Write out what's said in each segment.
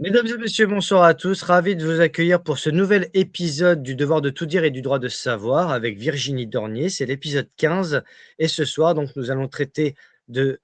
Mesdames et messieurs, bonsoir à tous. Ravi de vous accueillir pour ce nouvel épisode du Devoir de tout dire et du droit de savoir avec Virginie Dornier. C'est l'épisode 15 et ce soir, donc, nous allons traiter de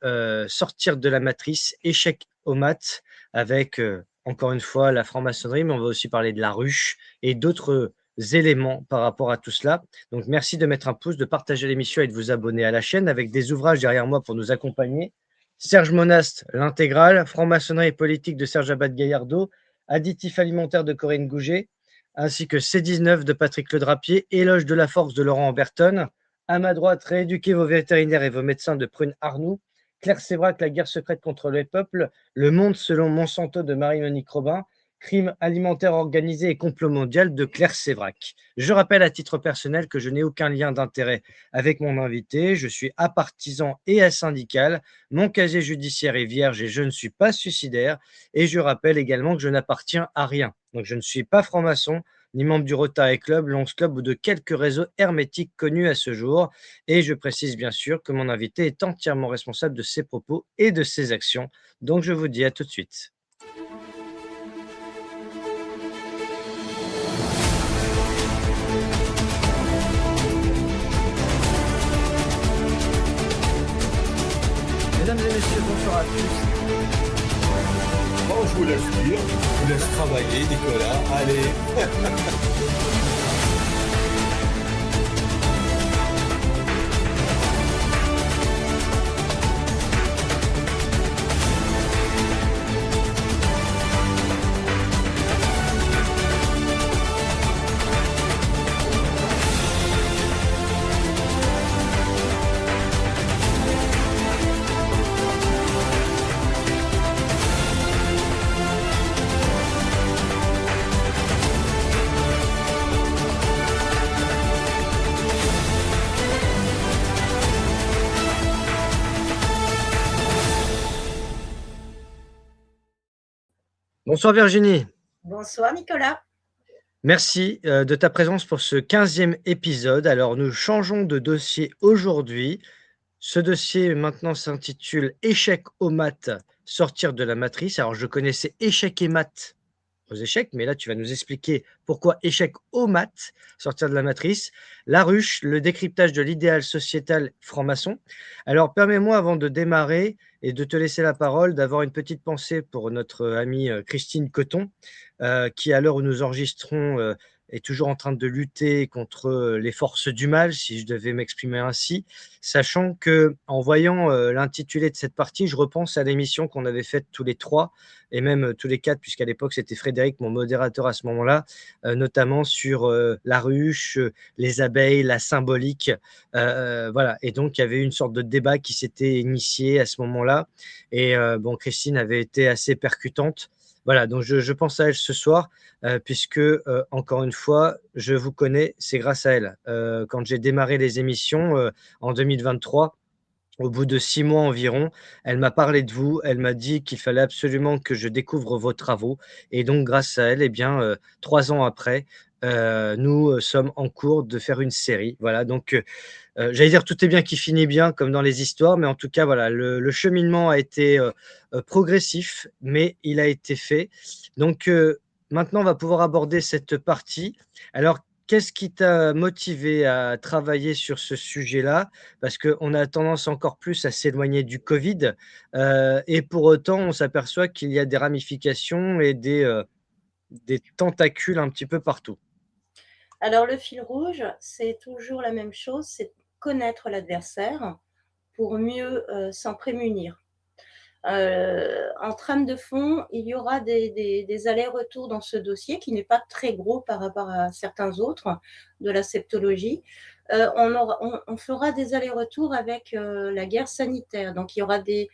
sortir de la matrice, échec au mat avec, encore une fois, la franc-maçonnerie, mais on va aussi parler de la ruche et d'autres éléments par rapport à tout cela. Donc, merci de mettre un pouce, de partager l'émission et de vous abonner à la chaîne avec des ouvrages derrière moi pour nous accompagner. Serge Monast, l'intégrale, Franc-maçonnerie et politique de Serge Abad-Gaillardeau, Additif alimentaire de Corinne Gouget, ainsi que C19 de Patrick Ledrapier, Éloge de la force de Laurent Amberton. À ma droite, Rééduquez vos vétérinaires et vos médecins de Prune Arnoux, Claire Sévrac, La guerre secrète contre les peuples, Le monde selon Monsanto de Marie-Monique Robin, Crime alimentaire organisé et complot mondial de Claire Sévrac. Je rappelle à titre personnel que je n'ai aucun lien d'intérêt avec mon invité, je suis apartisan et asyndical, mon casier judiciaire est vierge et je ne suis pas suicidaire. Et je rappelle également que je n'appartiens à rien. Donc je ne suis pas franc-maçon, ni membre du Rotary Club, Lions Club ou de quelques réseaux hermétiques connus à ce jour. Et je précise bien sûr que mon invité est entièrement responsable de ses propos et de ses actions. Donc je vous dis à tout de suite. Mesdames et messieurs, bonsoir à tous. Bon, je vous laisse lire, je vous laisse travailler, Nicolas. Allez. Bonsoir Virginie. Bonsoir Nicolas. Merci de ta présence pour ce 15e épisode. Alors nous changeons de dossier aujourd'hui. Ce dossier maintenant s'intitule Échec au mat, sortir de la matrice. Alors je connaissais échec et mat aux échecs, mais là tu vas nous expliquer pourquoi échec au mat, sortir de la matrice, la ruche, le décryptage de l'idéal sociétal franc-maçon. Alors permets-moi avant de démarrer et de te laisser la parole, d'avoir une petite pensée pour notre amie Christine Coton, qui à l'heure où nous enregistrons est toujours en train de lutter contre les forces du mal, si je devais m'exprimer ainsi, sachant que en voyant l'intitulé de cette partie, je repense à l'émission qu'on avait faite tous les trois, et même tous les quatre, puisqu'à l'époque c'était Frédéric, mon modérateur à ce moment-là, notamment sur la ruche, les abeilles, la symbolique, voilà. Et donc il y avait une sorte de débat qui s'était initié à ce moment-là, et bon, Christine avait été assez percutante. Voilà, donc je pense à elle ce soir, puisque, encore une fois, je vous connais, c'est grâce à elle. Quand j'ai démarré les émissions en 2023, au bout de 6 mois environ, elle m'a parlé de vous, elle m'a dit qu'il fallait absolument que je découvre vos travaux et donc grâce à elle, eh bien, 3 ans après, nous, sommes en cours de faire une série. Voilà, donc j'allais dire: «Tout est bien qui finit bien», comme dans les histoires, mais en tout cas, voilà, le cheminement a été, progressif, mais il a été fait. Donc maintenant, on va pouvoir aborder cette partie. Alors, qu'est-ce qui t'a motivé à travailler sur ce sujet-là? Parce qu'on a tendance encore plus à s'éloigner du Covid, et pour autant, on s'aperçoit qu'il y a des ramifications et des tentacules un petit peu partout. Alors le fil rouge, c'est toujours la même chose, c'est connaître l'adversaire pour mieux s'en prémunir. En trame de fond, il y aura des allers-retours dans ce dossier qui n'est pas très gros par rapport à certains autres de la septologie. On fera des allers-retours avec la guerre sanitaire. Donc il y aura des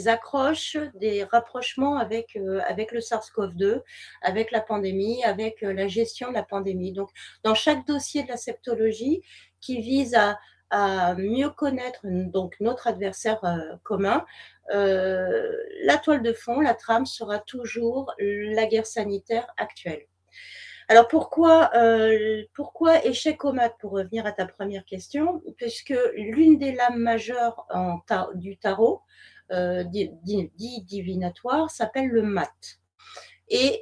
accroches, des rapprochements avec le SARS-CoV-2, avec la pandémie, avec la gestion de la pandémie. Donc, dans chaque dossier de la septologie qui vise à mieux connaître donc notre adversaire commun, la toile de fond, la trame sera toujours la guerre sanitaire actuelle. Alors pourquoi échec au mat? Pour revenir à ta première question, puisque l'une des lames majeures du tarot, dit divinatoire, s'appelle le mat. Et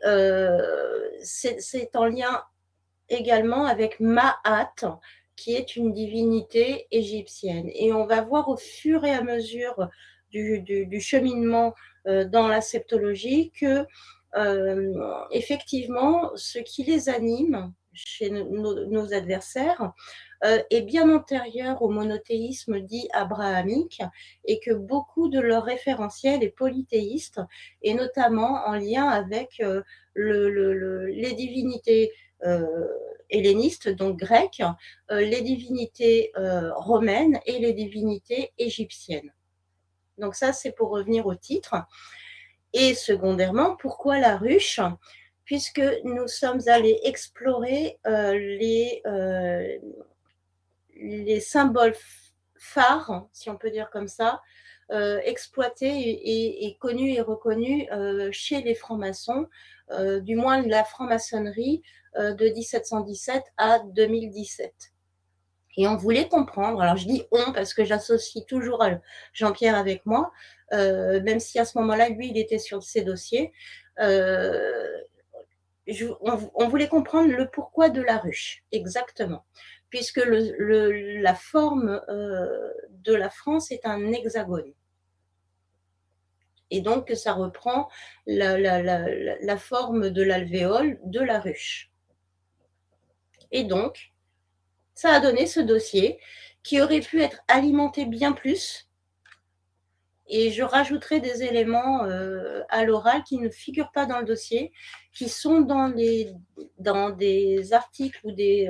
c'est en lien également avec Maat, qui est une divinité égyptienne. Et on va voir au fur et à mesure du cheminement dans la septologie que effectivement, ce qui les anime chez nos adversaires est bien antérieur au monothéisme dit abrahamique, et que beaucoup de leur référentiel est polythéiste, et notamment en lien avec les divinités hellénistes, donc grecques, les divinités romaines et les divinités égyptiennes. Donc ça, c'est pour revenir au titre. Et secondairement, pourquoi la ruche? Puisque nous sommes allés explorer les symboles phares, si on peut dire comme ça, exploités et connus et reconnus chez les francs-maçons, du moins la franc-maçonnerie de 1717 à 2017. Et on voulait comprendre, alors je dis on parce que j'associe toujours Jean-Pierre avec moi, même si à ce moment-là, lui, il était sur ses dossiers. On voulait comprendre le pourquoi de la ruche, exactement. Puisque la forme de la France est un hexagone. Et donc, ça reprend la forme de l'alvéole de la ruche. Et donc, ça a donné ce dossier qui aurait pu être alimenté bien plus. Et je rajouterai des éléments à l'oral qui ne figurent pas dans le dossier, qui sont dans des articles ou des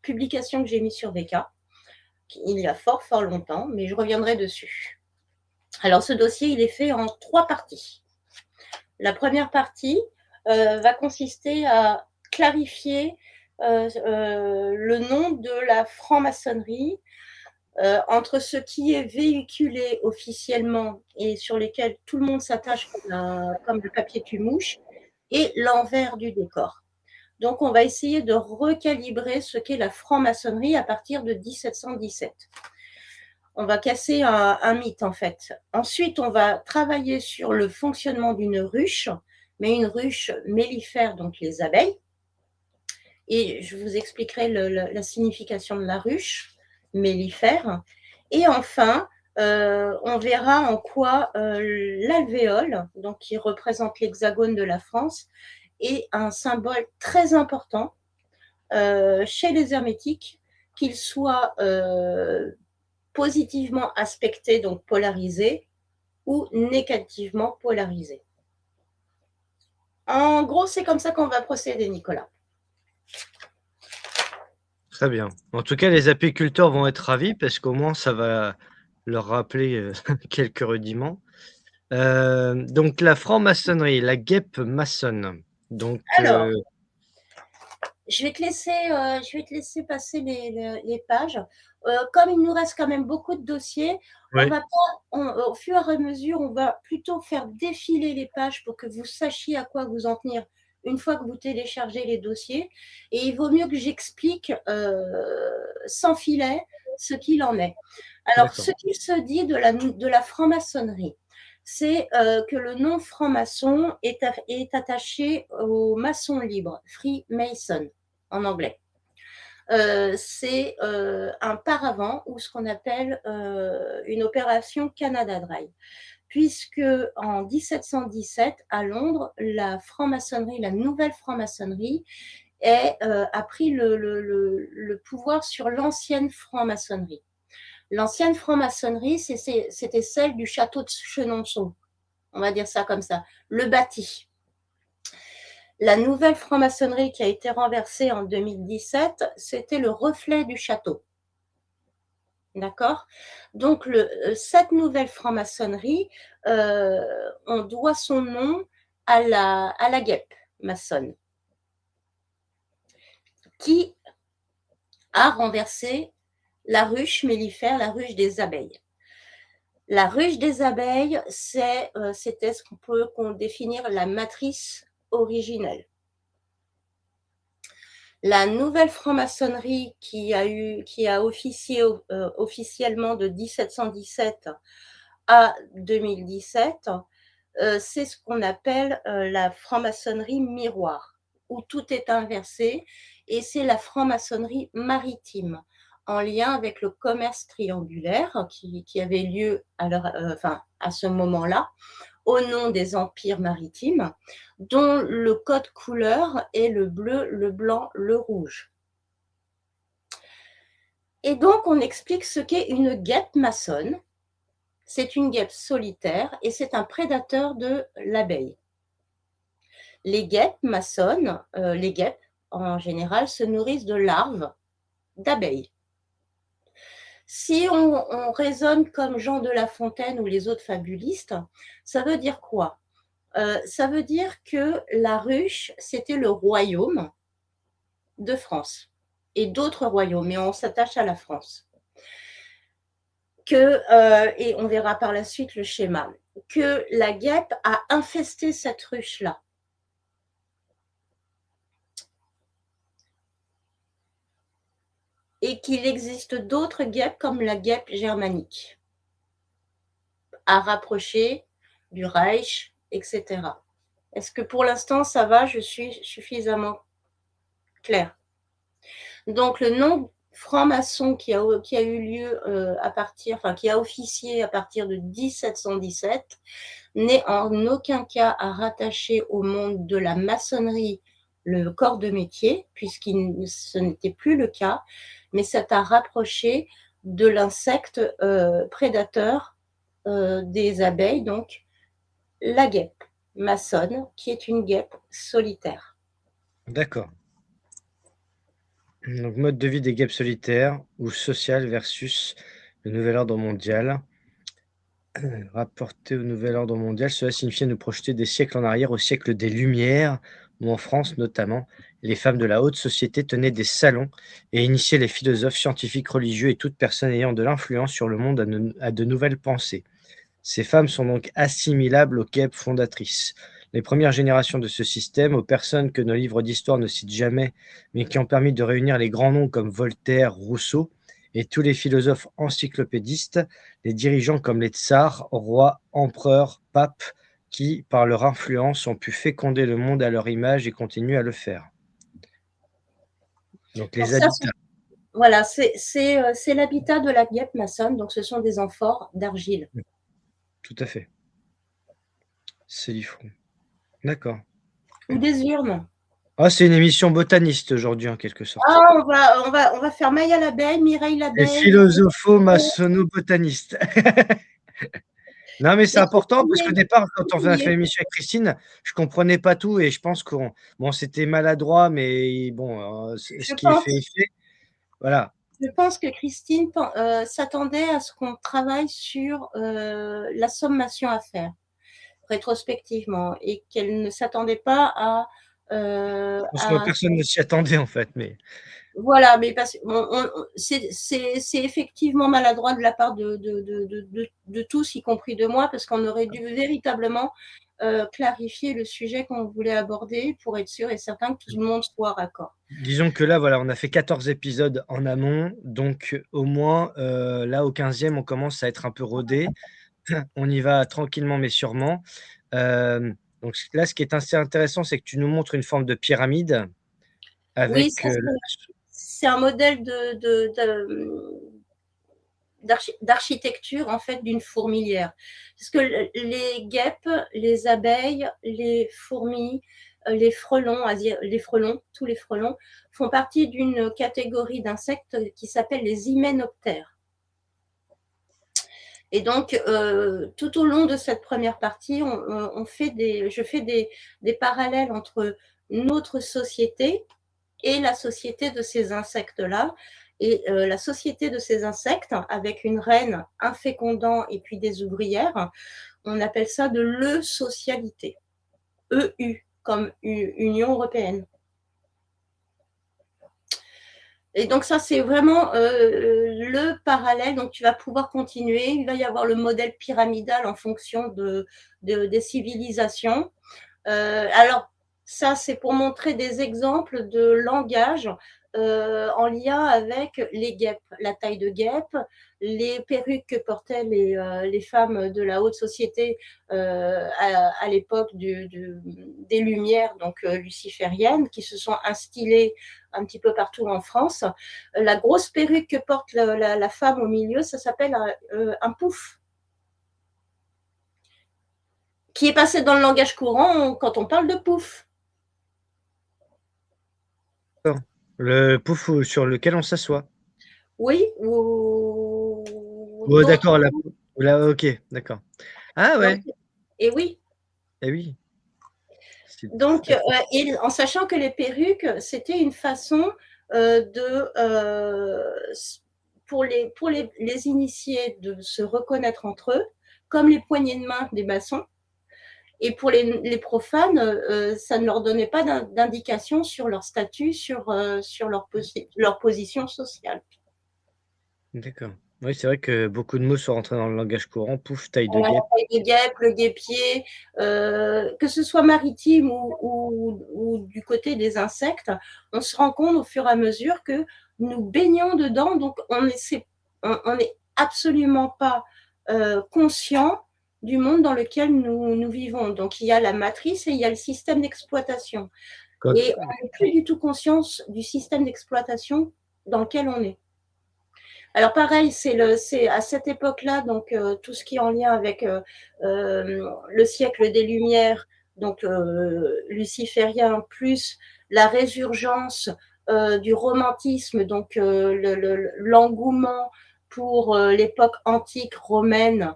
publications que j'ai mis sur VK, il y a fort, fort longtemps, mais je reviendrai dessus. Alors, ce dossier, il est fait en 3 parties. La première partie va consister à clarifier le nom de la franc-maçonnerie, entre ce qui est véhiculé officiellement et sur lesquels tout le monde s'attache comme le papier cul-mouche, et l'envers du décor. Donc, on va essayer de recalibrer ce qu'est la franc-maçonnerie à partir de 1717. On va casser un mythe, en fait. Ensuite, on va travailler sur le fonctionnement d'une ruche, mais une ruche mellifère, donc les abeilles. Et je vous expliquerai la signification de la ruche mellifère. Et enfin, on verra en quoi l'alvéole, donc qui représente l'hexagone de la France, est un symbole très important chez les hermétiques, qu'il soit positivement aspecté, donc polarisé, ou négativement polarisé. En gros, c'est comme ça qu'on va procéder, Nicolas. Très bien. En tout cas, les apiculteurs vont être ravis parce qu'au moins ça va leur rappeler quelques rudiments. Donc la franc-maçonnerie, la guêpe maçonne. Donc Alors, je vais te laisser passer les pages. Comme il nous reste quand même beaucoup de dossiers, oui, au fur et à mesure, on va plutôt faire défiler les pages pour que vous sachiez à quoi vous en tenir une fois que vous téléchargez les dossiers. Et il vaut mieux que j'explique sans filet ce qu'il en est. Alors, d'accord. ce qu'il se dit de la franc-maçonnerie, c'est que le nom franc-maçon est attaché au maçon libre, Freemason en anglais. C'est un paravent ou ce qu'on appelle une opération Canada Dry. Puisque en 1717, à Londres, la franc-maçonnerie, la nouvelle franc-maçonnerie, a pris le pouvoir sur l'ancienne franc-maçonnerie. L'ancienne franc-maçonnerie, c'était celle du château de Chenonceau, on va dire ça comme ça, le bâti. La nouvelle franc-maçonnerie qui a été renversée en 2017, c'était le reflet du château. D'accord? Donc, cette nouvelle franc-maçonnerie, on doit son nom à la guêpe maçonne, qui a renversé la ruche mellifère, la ruche des abeilles. La ruche des abeilles, c'était ce qu'on peut définir la matrice originelle. La nouvelle franc-maçonnerie qui a officié officiellement de 1717 à 2017, c'est ce qu'on appelle, la franc-maçonnerie miroir, où tout est inversé, et c'est la franc-maçonnerie maritime, en lien avec le commerce triangulaire qui avait lieu enfin, à ce moment-là, au nom des empires maritimes, dont le code couleur est le bleu, le blanc, le rouge. Et donc, on explique ce qu'est une guêpe maçonne. C'est une guêpe solitaire et c'est un prédateur de l'abeille. Les guêpes maçonnes, les guêpes en général, se nourrissent de larves d'abeilles. Si on raisonne comme Jean de La Fontaine ou les autres fabulistes, ça veut dire quoi? Ça veut dire que la ruche, c'était le royaume de France et d'autres royaumes, mais on s'attache à la France. Et on verra par la suite le schéma, que la guêpe a infesté cette ruche-là. Et qu'il existe d'autres guêpes comme la guêpe germanique, à rapprocher du Reich, etc. Est-ce que pour l'instant ça va? Je suis suffisamment claire. Donc le nom franc-maçon qui a eu lieu qui a officié à partir de 1717 n'est en aucun cas à rattacher au monde de la maçonnerie, le corps de métier, ce n'était plus le cas, mais c'est à rapprocher de l'insecte prédateur des abeilles, donc la guêpe maçonne, qui est une guêpe solitaire. D'accord. Donc, mode de vie des guêpes solitaires ou social versus le nouvel ordre mondial. Rapporté au nouvel ordre mondial, cela signifiait nous projeter des siècles en arrière, au siècle des Lumières, où en France notamment, les femmes de la haute société tenaient des salons et initiaient les philosophes, scientifiques, religieux et toute personne ayant de l'influence sur le monde à de nouvelles pensées. Ces femmes sont donc assimilables aux guêpes fondatrices. Les premières générations de ce système, aux personnes que nos livres d'histoire ne citent jamais, mais qui ont permis de réunir les grands noms comme Voltaire, Rousseau, et tous les philosophes encyclopédistes, les dirigeants comme les tsars, rois, empereurs, papes, qui, par leur influence, ont pu féconder le monde à leur image et continuent à le faire. Donc Alors les ça, habitats. voilà, c'est l'habitat de la guêpe maçonne, donc ce sont des amphores d'argile. Tout à fait. C'est l'ifron. D'accord. Ou des urnes. Ah, c'est une émission botaniste aujourd'hui, en quelque sorte. Ah, on va faire Maya l'abeille, Mireille Les l'abeille. philosopho-maçonno-botanistes. Non, mais c'est Les important parce qu'au Templiers, départ, quand on a fait Templiers. l'émission avec Christine, je comprenais pas tout et je pense qu'on bon, c'était maladroit, mais bon, ce Je qui est fait pense, est fait. Voilà. je pense que Christine s'attendait à ce qu'on travaille sur la sommation à faire rétrospectivement et qu'elle ne s'attendait pas Je pense que personne ne s'y attendait en fait, mais voilà, mais c'est effectivement maladroit de la part de tous, y compris de moi, parce qu'on aurait dû véritablement clarifier le sujet qu'on voulait aborder pour être sûr et certain que tout le monde soit raccord. disons que là, voilà, on a fait 14 épisodes en amont, donc au moins, là, au 15e, on commence à être un peu rodé. On y va tranquillement mais sûrement. Donc là, ce qui est assez intéressant, c'est que tu nous montres une forme de pyramide Oui, avec, ça c'est un modèle d'architecture en fait d'une fourmilière. Parce que les guêpes, les abeilles, les fourmis, les frelons, tous les frelons, font partie d'une catégorie d'insectes qui s'appelle les hyménoptères. Et donc, tout au long de cette première partie, je fais des parallèles entre notre société et la société de ces insectes-là. Et la société de ces insectes, avec une reine, un fécondant et puis des ouvrières, on appelle ça de l'eusocialité. EU, comme Union européenne. Et donc ça, c'est vraiment le parallèle. Donc tu vas pouvoir continuer. Il va y avoir le modèle pyramidal en fonction des civilisations. Alors, Ça, c'est pour montrer des exemples de langage en lien avec les guêpes, la taille de guêpe, les perruques que portaient les femmes de la haute société à l'époque des Lumières, donc lucifériennes, qui se sont instillées un petit peu partout en France. La grosse perruque que porte la femme au milieu, ça s'appelle un pouf, qui est passé dans le langage courant quand on parle de pouf. Le pouf sur lequel on s'assoit. Oui, ou Oh, d'autres. d'accord, ok, d'accord. Ah Donc, ouais, et oui. eh oui, c'est tout Donc, à fait. et en sachant que les perruques, c'était une façon de, pour les initiés de se reconnaître entre eux, comme les poignées de main des maçons. Et pour les profanes, ça ne leur donnait pas d'indication sur leur statut, sur leur position sociale. D'accord. Oui, c'est vrai que beaucoup de mots sont rentrés dans le langage courant. Pouf, taille de Voilà, guêpe. la taille de guêpe, le guêpier, que ce soit maritime ou du côté des insectes, on se rend compte au fur et à mesure que nous baignons dedans, donc on n'est absolument pas conscient du monde dans lequel nous vivons. Donc il y a la matrice et il y a le système d'exploitation. Quand- Et on n'est plus du tout conscience du système d'exploitation dans lequel on est. Alors pareil, c'est à cette époque-là, donc tout ce qui est en lien avec le siècle des Lumières, donc luciférien, plus la résurgence du romantisme, donc l'engouement pour l'époque antique romaine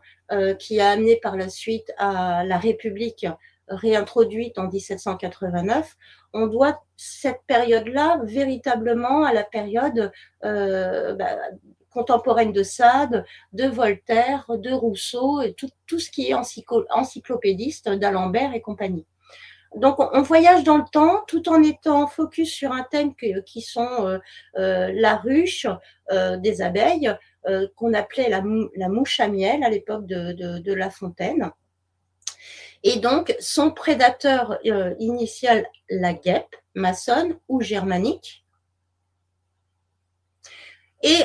qui a amené par la suite à la République réintroduite en 1789. On doit cette période-là véritablement à la période contemporaine de Sade, de Voltaire, de Rousseau, et tout ce qui est encyclopédiste, d'Alembert et compagnie. Donc, on voyage dans le temps tout en étant focus sur un thème qui sont la ruche des abeilles, qu'on appelait la mouche à miel à l'époque de La Fontaine. Et donc, son prédateur initial, la guêpe, maçonne ou germanique. Et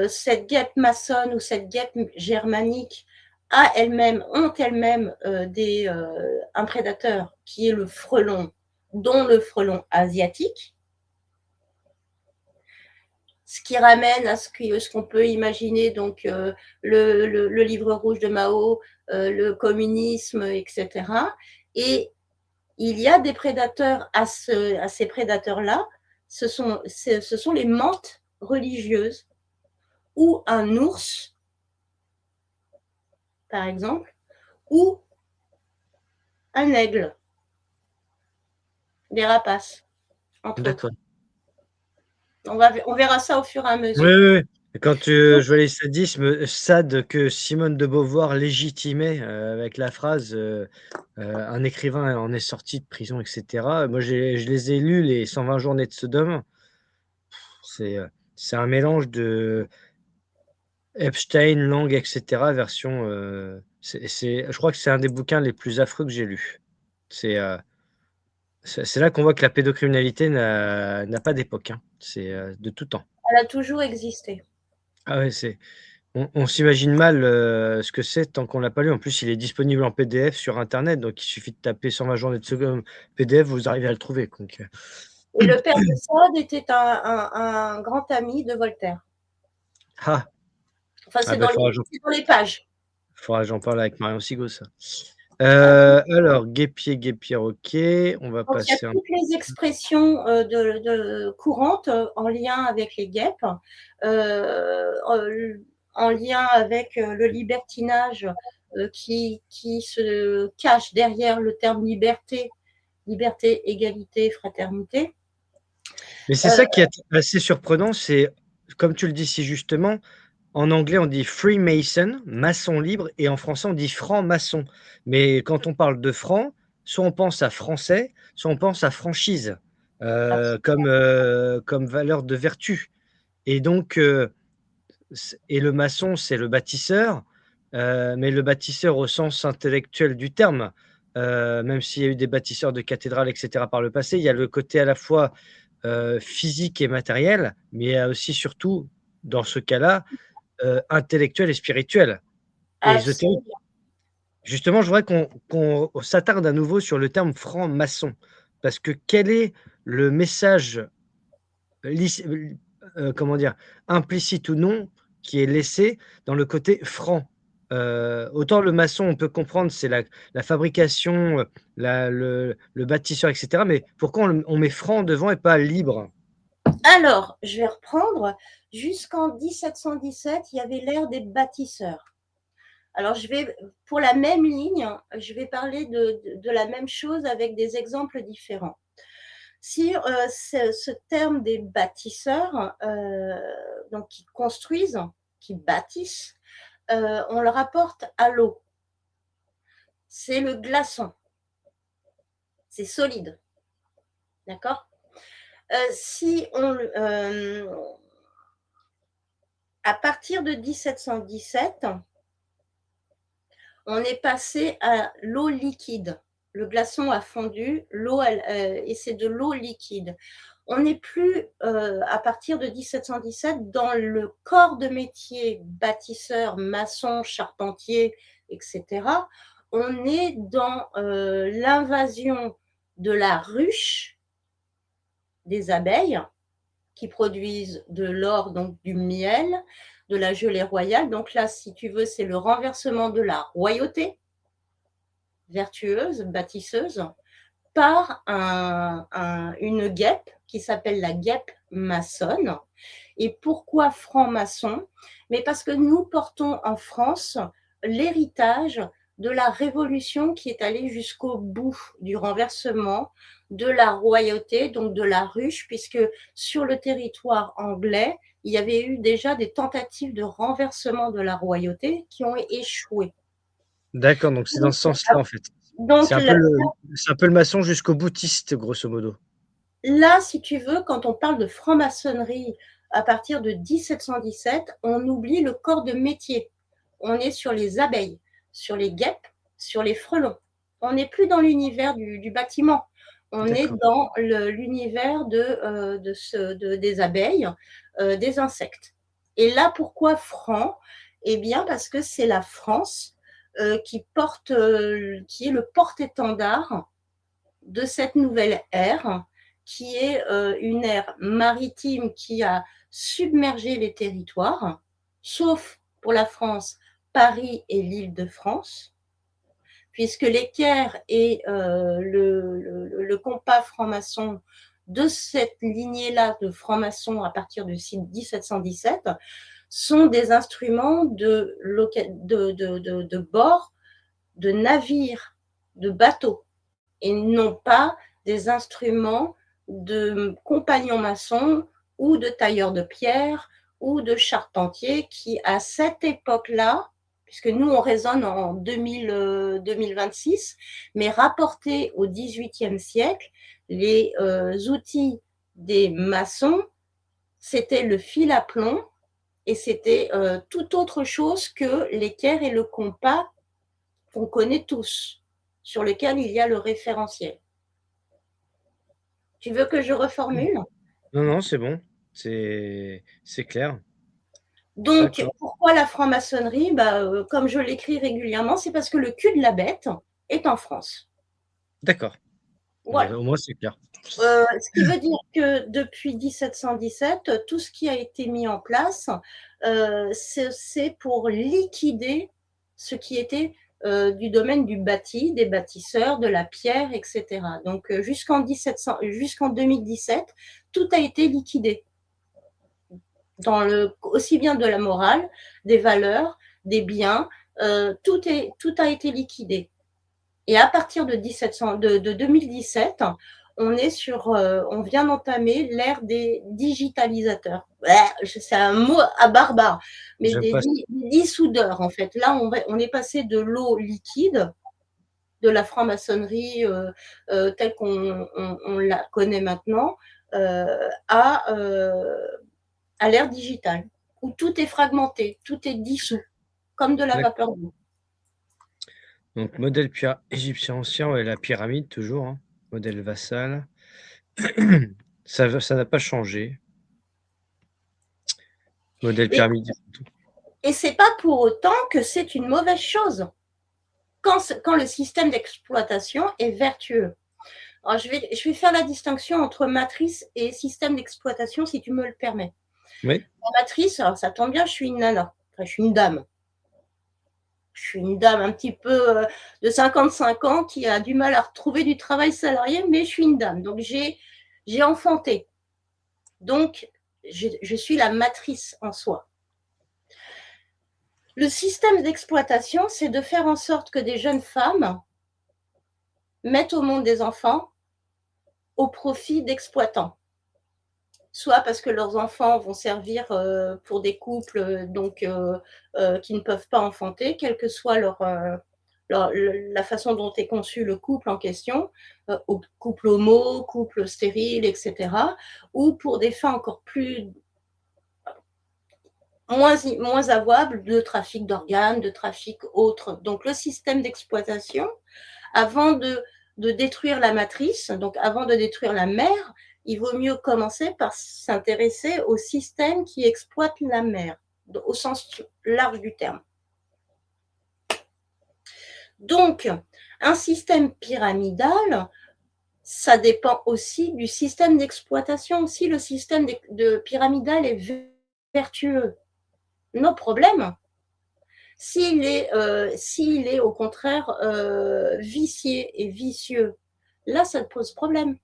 cette guêpe maçonne ou cette guêpe germanique ont elles-mêmes un prédateur qui est le frelon, dont le frelon asiatique, ce qui ramène à ce qu'on peut imaginer, donc le livre rouge de Mao, le communisme, etc. Et il y a des prédateurs à ces prédateurs-là, ce sont les mantes religieuses ou un ours, par exemple, ou un aigle, des rapaces, entre autres. D'accord. On verra ça au fur et à Oui, mesure. oui, oui. Et quand Donc, je vois les sadismes, Sade que Simone de Beauvoir légitimait avec la phrase un écrivain en est sorti de prison, etc. Moi, je les ai lus, les 120 journées de Sodome. C'est c'est un mélange de Epstein, Lang, etc. version. Je crois que c'est un des bouquins les plus affreux que j'ai lus. C'est c'est là qu'on voit que la pédocriminalité n'a pas d'époque, hein. C'est de tout temps. elle a toujours existé. Ah ouais, on s'imagine mal ce que c'est tant qu'on l'a pas lu. En plus, il est disponible en PDF sur internet, donc il suffit de taper 120 journées de Sodome PDF, vous arrivez à le trouver. Donc, Et le père de Sade était un grand ami de Voltaire. ah, Enfin, ah c'est bah, dans les pages. faudra que j'en parle avec Marion Sigaud, ça. Alors, guêpier, guêpier, OK, on va Donc, il y a passer un. toutes les expressions courantes en lien avec les guêpes, en lien avec le libertinage qui se cache derrière le terme liberté, liberté, égalité, fraternité. Mais c'est ça qui est assez surprenant, c'est comme tu le dis si justement, en anglais, on dit freemason, maçon libre, et en français, on dit franc-maçon. Mais quand on parle de franc, soit on pense à français, soit on pense à franchise, comme valeur de vertu. Et donc, et le maçon, c'est le bâtisseur, mais le bâtisseur au sens intellectuel du terme. même s'il y a eu des bâtisseurs de cathédrales, et cetera, par le passé. Il y a le côté à la fois, physique et matériel, mais il y a aussi surtout, dans ce cas-là, intellectuel et spirituel et ésotérique. Absolument. Justement, je voudrais qu'on s'attarde à nouveau sur le terme franc-maçon, parce que quel est le message lic comment dire? Implicite ou non, qui est laissé dans le côté franc? Autant le maçon, on peut comprendre, c'est la fabrication, la le bâtisseur, et cetera, mais pourquoi on met franc devant et pas libre? Alors, je vais reprendre. Jusqu'en 1717, il y avait l'ère des bâtisseurs. Alors, pour la même ligne, je vais parler de la même chose avec des exemples différents. Si ce terme des bâtisseurs, donc qui construisent, qui bâtissent, on le rapporte à l'eau. C'est le glaçon. C'est solide. D'accord. Si on, à partir de 1717, on est passé à l'eau liquide. Le glaçon a fondu, et c'est de l'eau liquide. On n'est plus, à partir de 1717, dans le corps de métier bâtisseur, maçon, charpentier, etc. On est dans l'invasion de la ruche des abeilles qui produisent de l'or, donc du miel, de la gelée royale. Donc là, si tu veux, c'est le renversement de la royauté vertueuse, bâtisseuse, par une guêpe qui s'appelle la guêpe maçonne. Et pourquoi franc-maçon? Mais parce que nous portons en France l'héritage de la Révolution qui est allée jusqu'au bout du renversement de la royauté, donc de la ruche, puisque sur le territoire anglais, il y avait eu déjà des tentatives de renversement de la royauté qui ont échoué. D'accord, donc c'est dans ce sens-là, en fait. C'est Donc un peu le maçon jusqu'au boutiste, grosso modo. là, si tu veux, quand on parle de franc-maçonnerie à partir de 1717, on oublie le corps de métier. On est sur les abeilles, sur les guêpes, sur les frelons. On n'est plus dans l'univers du bâtiment. On est D'accord. dans l'univers des abeilles, des insectes. Et là, pourquoi franc? Eh bien, parce que c'est la France qui est le porte-étendard de cette nouvelle ère, qui est une ère maritime qui a submergé les territoires, sauf pour la France, Paris et l'Île-de-France, puisque l'équerre et le compas franc-maçon de cette lignée-là de francs-maçons à partir de 1717 sont des instruments de bord, de navires, de bateaux, et non pas des instruments de compagnons maçons ou de tailleurs de pierre ou de charpentiers qui, à cette époque-là, puisque nous, on raisonne en 2026, mais rapportés au XVIIIe siècle, les outils des maçons, c'était le fil à plomb et c'était tout autre chose que l'équerre et le compas qu'on connaît tous, sur lequel il y a le référentiel. Tu veux que je reformule? Non, non, c'est bon, c'est clair. Donc, D'accord, pourquoi la franc-maçonnerie? Comme je l'écris régulièrement, c'est parce que le cul de la bête est en France. d'accord. Bon, Voilà. au moins c'est clair. Ce qui veut dire que depuis 1717, tout ce qui a été mis en place, c'est pour liquider ce qui était du domaine du bâti, des bâtisseurs, de la pierre, etc. Donc jusqu'en 2017, tout a été liquidé, aussi bien de la morale, des valeurs, des biens, tout a été liquidé. Et à partir de 2017, on vient d'entamer l'ère des digitalisateurs. C'est un mot à barbare, mais J'aime des pas ça. dissoudeurs, en fait. Là, on est passé de l'eau liquide, de la franc-maçonnerie telle qu'on la connaît maintenant, à l'ère digitale, où tout est fragmenté, tout est dissous, comme de la D'accord. vapeur d'eau. Donc modèle égyptien ancien, ouais, la pyramide toujours, hein. Modèle vassal. Ça n'a pas changé. Modèle Et pyramide. c'est pas pour autant que c'est une mauvaise chose quand le système d'exploitation est vertueux. Alors je vais faire la distinction entre matrice et système d'exploitation, si tu me le permets. Oui, La matrice, alors ça tombe bien, je suis une nana, enfin je suis une dame. Je suis une dame un petit peu de 55 ans qui a du mal à retrouver du travail salarié, mais je suis une dame. Donc j'ai enfanté. Donc je suis la matrice en soi. Le système d'exploitation, c'est de faire en sorte que des jeunes femmes mettent au monde des enfants au profit d'exploitants. Soit parce que leurs enfants vont servir pour des couples qui ne peuvent pas enfanter, quelle que soit la façon dont est conçu le couple en question, couple homo, couple stérile, etc., ou pour des fins encore moins avouables de trafic d'organes, de trafic autre. Donc le système d'exploitation, avant de détruire la matrice, donc avant de détruire la mère, il vaut mieux commencer par s'intéresser au système qui exploite la mère, au sens large du terme. Donc, un système pyramidal, ça dépend aussi du système d'exploitation. Si le système pyramidal est vertueux, no problème. S'il est au contraire vicié et vicieux, là, ça te pose problème.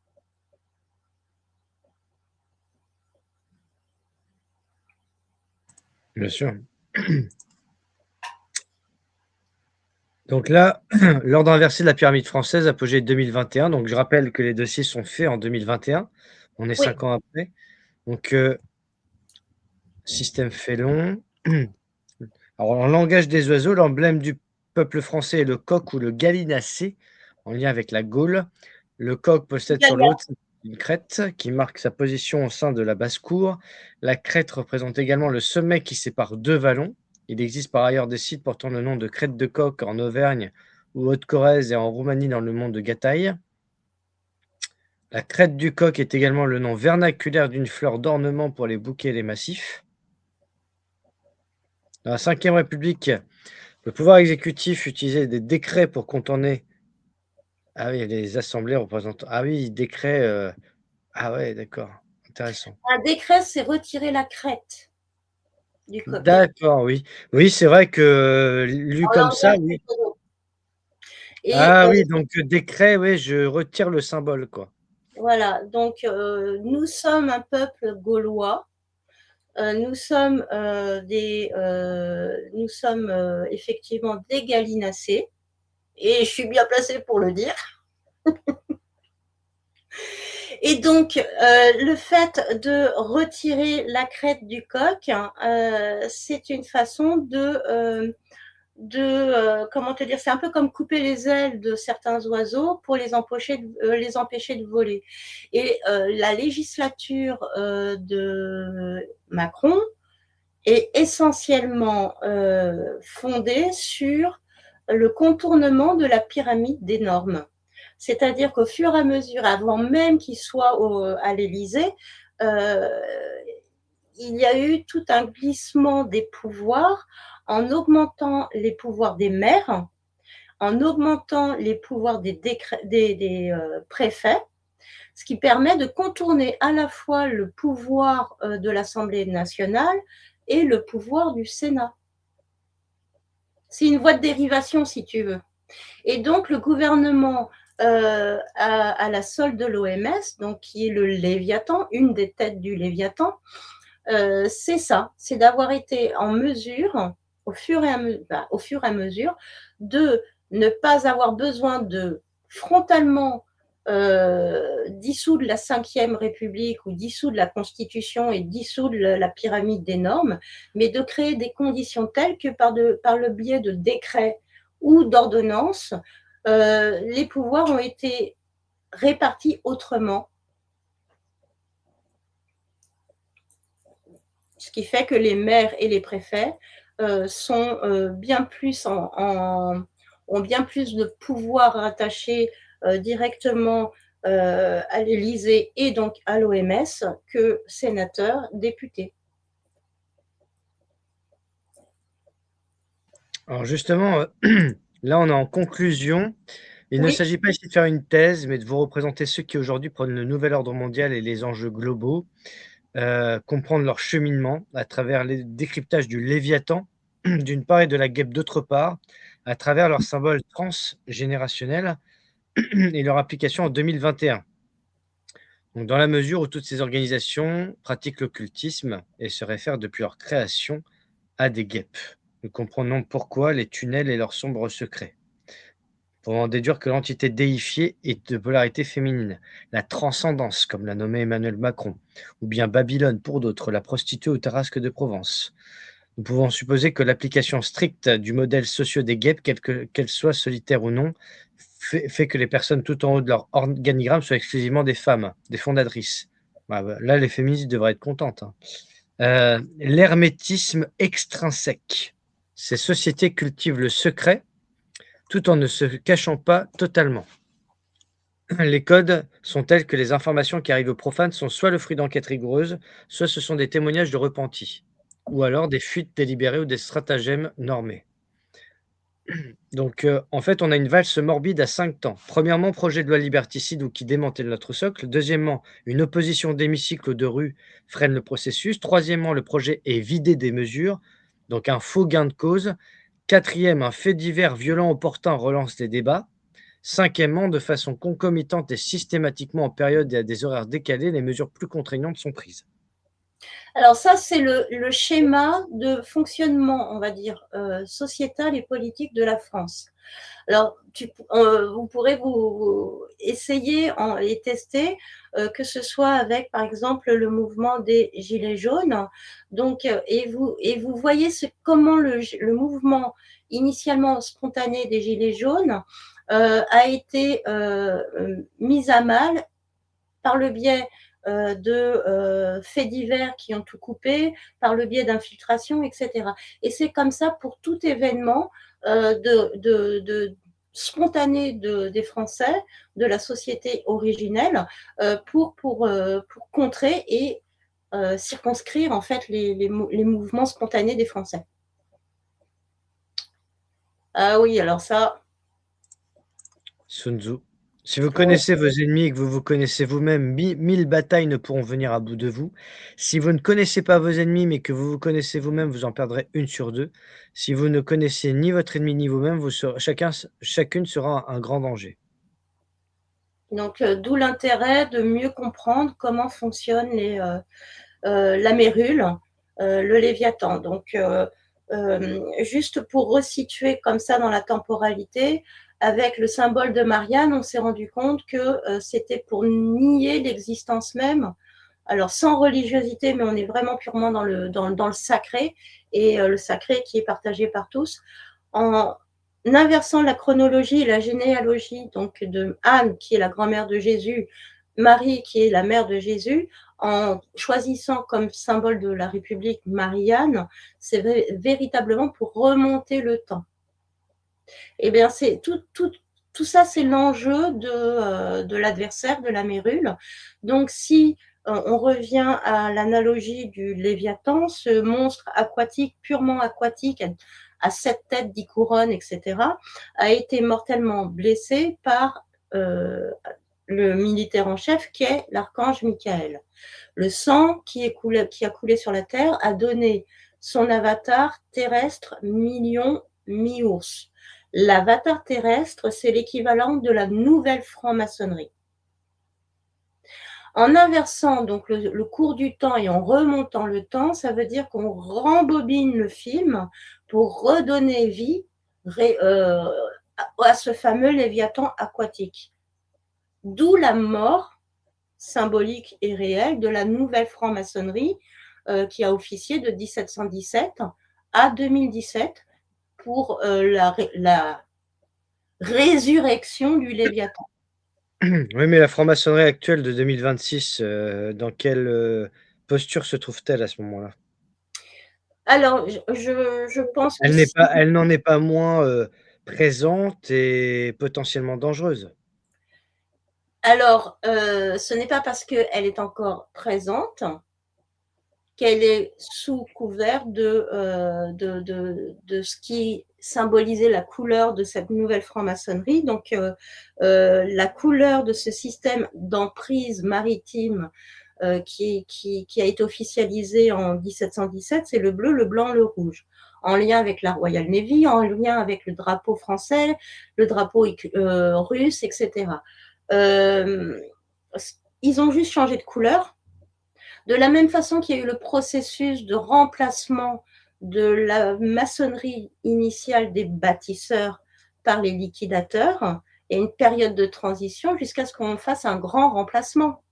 bien sûr. Donc là, l'ordre inversé de la pyramide française, apogée 2021. Donc je rappelle que les dossiers sont faits en 2021. On est Oui, 5 ans après. Donc système félon. Alors en langage des oiseaux, l'emblème du peuple français est le coq ou le gallinacé, en lien avec la Gaule. Le coq possède sur le haut une crête qui marque sa position au sein de la basse-cour. La crête représente également le sommet qui sépare deux vallons. Il existe par ailleurs des sites portant le nom de crête de coq en Auvergne ou Haute-Corrèze et en Roumanie dans le monde de Gataï. La crête du coq est également le nom vernaculaire d'une fleur d'ornement pour les bouquets et les massifs. Dans la Ve République, le pouvoir exécutif utilisait des décrets pour contourner. Ah oui, les assemblées représentants. Ah oui, décret. Ah ouais, d'accord. Intéressant. un décret, c'est retirer la crête du coq. D'accord, oui. Oui, c'est vrai que lu En comme ça, langage oui. plutôt. Et Ah oui, donc décret, oui, je retire le symbole, quoi. voilà, donc nous sommes un peuple gaulois. Nous sommes effectivement des gallinacés, et je suis bien placée pour le dire. Et donc, le fait de retirer la crête du coq, c'est une façon comment te dire, c'est un peu comme couper les ailes de certains oiseaux pour les empêcher de voler. Et la législature de Macron est essentiellement fondée sur le contournement de la pyramide des normes. C'est-à-dire qu'au fur et à mesure, avant même qu'il soit à l'Élysée, euh, il y a eu tout un glissement des pouvoirs en augmentant les pouvoirs des maires, en augmentant les pouvoirs des préfets, ce qui permet de contourner à la fois le pouvoir de l'Assemblée nationale et le pouvoir du Sénat. C'est une voie de dérivation, si tu veux. Et donc, le gouvernement, à la solde de l'OMS, donc qui est le Léviathan, une des têtes du Léviathan, c'est ça, c'est d'avoir été en mesure, au fur et à mesure, de ne pas avoir besoin de frontalement dissoudre la Ve République ou dissoudre la Constitution et dissoudre la pyramide des normes, mais de créer des conditions telles que par le biais de décrets ou d'ordonnances, les pouvoirs ont été répartis autrement. Ce qui fait que les maires et les préfets sont bien plus ont bien plus de pouvoir rattachés directement à l'Élysée et donc à l'OMS que sénateurs, députés. Alors justement, là, on est en conclusion. Il ne Oui, s'agit pas ici de faire une thèse, mais de vous représenter ceux qui aujourd'hui prônent le nouvel ordre mondial et les enjeux globaux, comprendre leur cheminement à travers le décryptage du Léviathan, d'une part, et de la guêpe, d'autre part, à travers leurs symboles transgénérationnels et leur application en 2021. Donc, dans la mesure où toutes ces organisations pratiquent l'occultisme et se réfèrent depuis leur création à des guêpes. Nous comprenons pourquoi les tunnels et leurs sombres secrets. Pour en déduire que l'entité déifiée est de polarité féminine, la transcendance, comme l'a nommé Emmanuel Macron, ou bien Babylone pour d'autres, la prostituée au Tarasque de Provence. Nous pouvons supposer que l'application stricte du modèle socio des guêpes, qu'elle soit solitaire ou non, fait que les personnes tout en haut de leur organigramme soient exclusivement des femmes, des fondatrices. Là, les féministes devraient être contentes, hein. L'hermétisme extrinsèque. Ces sociétés cultivent le secret tout en ne se cachant pas totalement. Les codes sont tels que les informations qui arrivent aux profanes sont soit le fruit d'enquêtes rigoureuses, soit ce sont des témoignages de repentis, ou alors des fuites délibérées ou des stratagèmes normés. Donc, en fait, on a une valse morbide à 5 temps. Premièrement, projet de loi liberticide ou qui démantèle notre socle. Deuxièmement, une opposition d'hémicycle ou de rue freine le processus. Troisièmement, le projet est vidé des mesures, donc un faux gain de cause. Quatrième, un fait divers violent opportun relance les débats. Cinquièmement, de façon concomitante et systématiquement en période et à des horaires décalés, les mesures plus contraignantes sont prises. alors ça, c'est le schéma de fonctionnement, on va dire, sociétal et politique de la France. Alors, vous pourrez vous essayer et tester, que ce soit avec, par exemple, le mouvement des gilets jaunes. Donc, et vous voyez comment le mouvement initialement spontané des gilets jaunes a été mis à mal par le biais de faits divers qui ont tout coupé, par le biais d'infiltration, etc. Et c'est comme ça pour tout événement de spontané des Français, de la société originelle, pour contrer et circonscrire en fait les mouvements spontanés des Français. Ah oui, alors ça, Sun Tzu. Si vous ouais. connaissez vos ennemis et que vous vous connaissez vous-même, 1000 batailles ne pourront venir à bout de vous. Si vous ne connaissez pas vos ennemis, mais que vous vous connaissez vous-même, vous en perdrez une sur deux. Si vous ne connaissez ni votre ennemi ni vous-même, chacune sera un grand danger. Donc, d'où l'intérêt de mieux comprendre comment fonctionnent la mérule, le Léviathan. Donc, juste pour resituer comme ça dans la temporalité, avec le symbole de Marianne, on s'est rendu compte que c'était pour nier l'existence même. Alors, sans religiosité, mais on est vraiment purement dans le sacré, et le sacré qui est partagé par tous. En inversant la chronologie et la généalogie, donc de Anne, qui est la grand-mère de Jésus, Marie, qui est la mère de Jésus, en choisissant comme symbole de la République Marianne, c'est véritablement pour remonter le temps. Eh bien, c'est tout ça, c'est l'enjeu de l'adversaire, de la mérule. Donc, si on revient à l'analogie du Léviathan, ce monstre aquatique, purement aquatique, à 7 têtes, 10 couronnes, etc., a été mortellement blessé par le militaire en chef qui est l'archange Michael. Le sang qui a coulé sur la terre a donné son avatar terrestre mi-lion, mi-ours. L'avatar terrestre, c'est l'équivalent de la nouvelle franc-maçonnerie. En inversant donc le cours du temps et en remontant le temps, ça veut dire qu'on rembobine le film pour redonner vie à ce fameux Léviathan aquatique. D'où la mort symbolique et réelle de la nouvelle franc-maçonnerie qui a officié de 1717 à 2017 pour la résurrection du Léviathan. Oui, mais la franc-maçonnerie actuelle de 2026, dans quelle, posture se trouve-t-elle à ce moment-là? Alors, je pense que si. Elle n'en est pas moins, présente et potentiellement dangereuse. Alors, ce n'est pas parce qu'elle est encore présente qu'elle est sous couvert de ce qui symbolisait la couleur de cette nouvelle franc-maçonnerie. Donc, la couleur de ce système d'emprise maritime qui a été officialisé en 1717, c'est le bleu, le blanc, le rouge, en lien avec la Royal Navy, en lien avec le drapeau français, le drapeau russe, etc. Euh, Ils ont juste changé de couleur. De la même façon qu'il y a eu le processus de remplacement de la maçonnerie initiale des bâtisseurs par les liquidateurs, il y a une période de transition jusqu'à ce qu'on fasse un grand remplacement.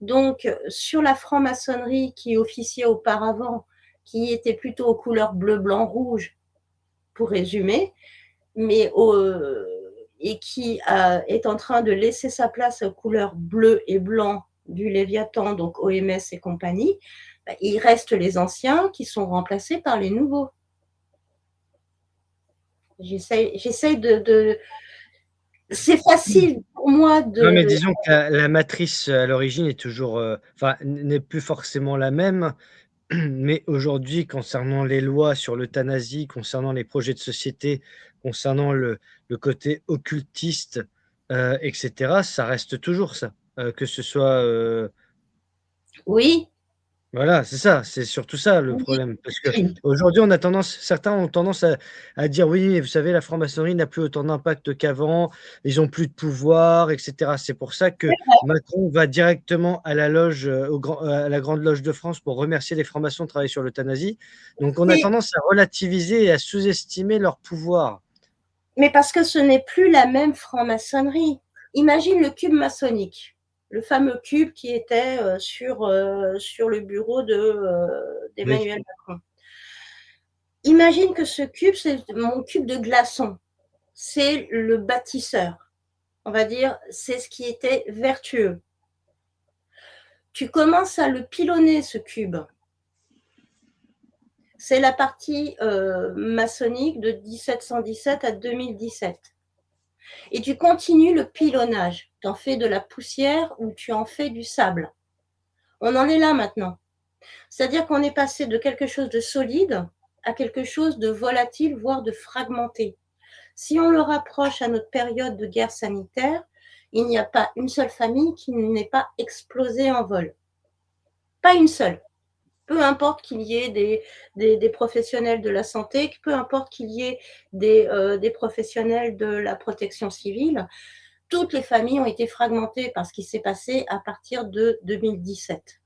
Donc, sur la franc-maçonnerie qui officiait auparavant, qui était plutôt aux couleurs bleu, blanc, rouge, pour résumer, mais et qui est en train de laisser sa place aux couleurs bleu et blanc du Léviathan, donc OMS et compagnie, il reste les anciens qui sont remplacés par les nouveaux. J'essaie de... C'est facile pour moi Non, mais de... disons que la matrice, à l'origine est toujours, enfin, n'est plus forcément la même. Mais aujourd'hui, concernant les lois sur l'euthanasie, concernant les projets de société, concernant le côté occultiste, et cetera, ça reste toujours ça. Que ce soit, Oui, voilà, c'est ça, c'est surtout ça le oui, problème. Parce qu'aujourd'hui, on a tendance certains ont tendance à dire: «Oui, vous savez, la franc-maçonnerie n'a plus autant d'impact qu'avant, ils ont plus de pouvoir et cetera». C'est pour ça que Macron va directement à la loge, à la grande loge de France pour remercier les francs-maçons de travailler sur l'euthanasie. Donc on a c'est... tendance à relativiser et à sous-estimer leur pouvoir. Mais parce que ce n'est plus la même franc-maçonnerie. Imagine le cube maçonnique, le fameux cube qui était sur le bureau Oui, d'Emmanuel Macron. Imagine que ce cube, c'est mon cube de glaçons. C'est le bâtisseur. On va dire, c'est ce qui était vertueux. Tu commences à le pilonner, ce cube. C'est la partie maçonnique de 1717 à 2017. Et tu continues le pilonnage. Tu en fais de la poussière ou tu en fais du sable. On en est là maintenant. C'est-à-dire qu'on est passé de quelque chose de solide à quelque chose de volatile, voire de fragmenté. Si on le rapproche à notre période de guerre sanitaire, il n'y a pas une seule famille qui n'est pas explosée en vol. Pas une seule. Peu importe qu'il y ait des professionnels de la santé, peu importe qu'il y ait des professionnels de la protection civile, toutes les familles ont été fragmentées par ce qui s'est passé à partir de 2017.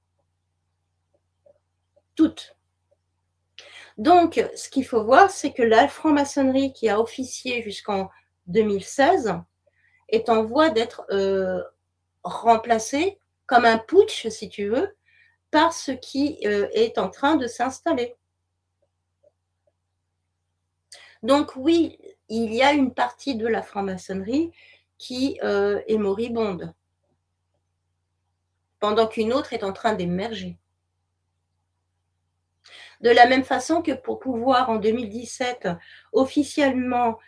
Toutes. Donc, ce qu'il faut voir, c'est que la franc-maçonnerie qui a officié jusqu'en 2016 est en voie d'être remplacée comme un putsch, si tu veux, par ce qui est en train de s'installer. Donc oui, il y a une partie de la franc-maçonnerie qui est moribonde, pendant qu'une autre est en train d'émerger. De la même façon que pour pouvoir, en 2017, officiellement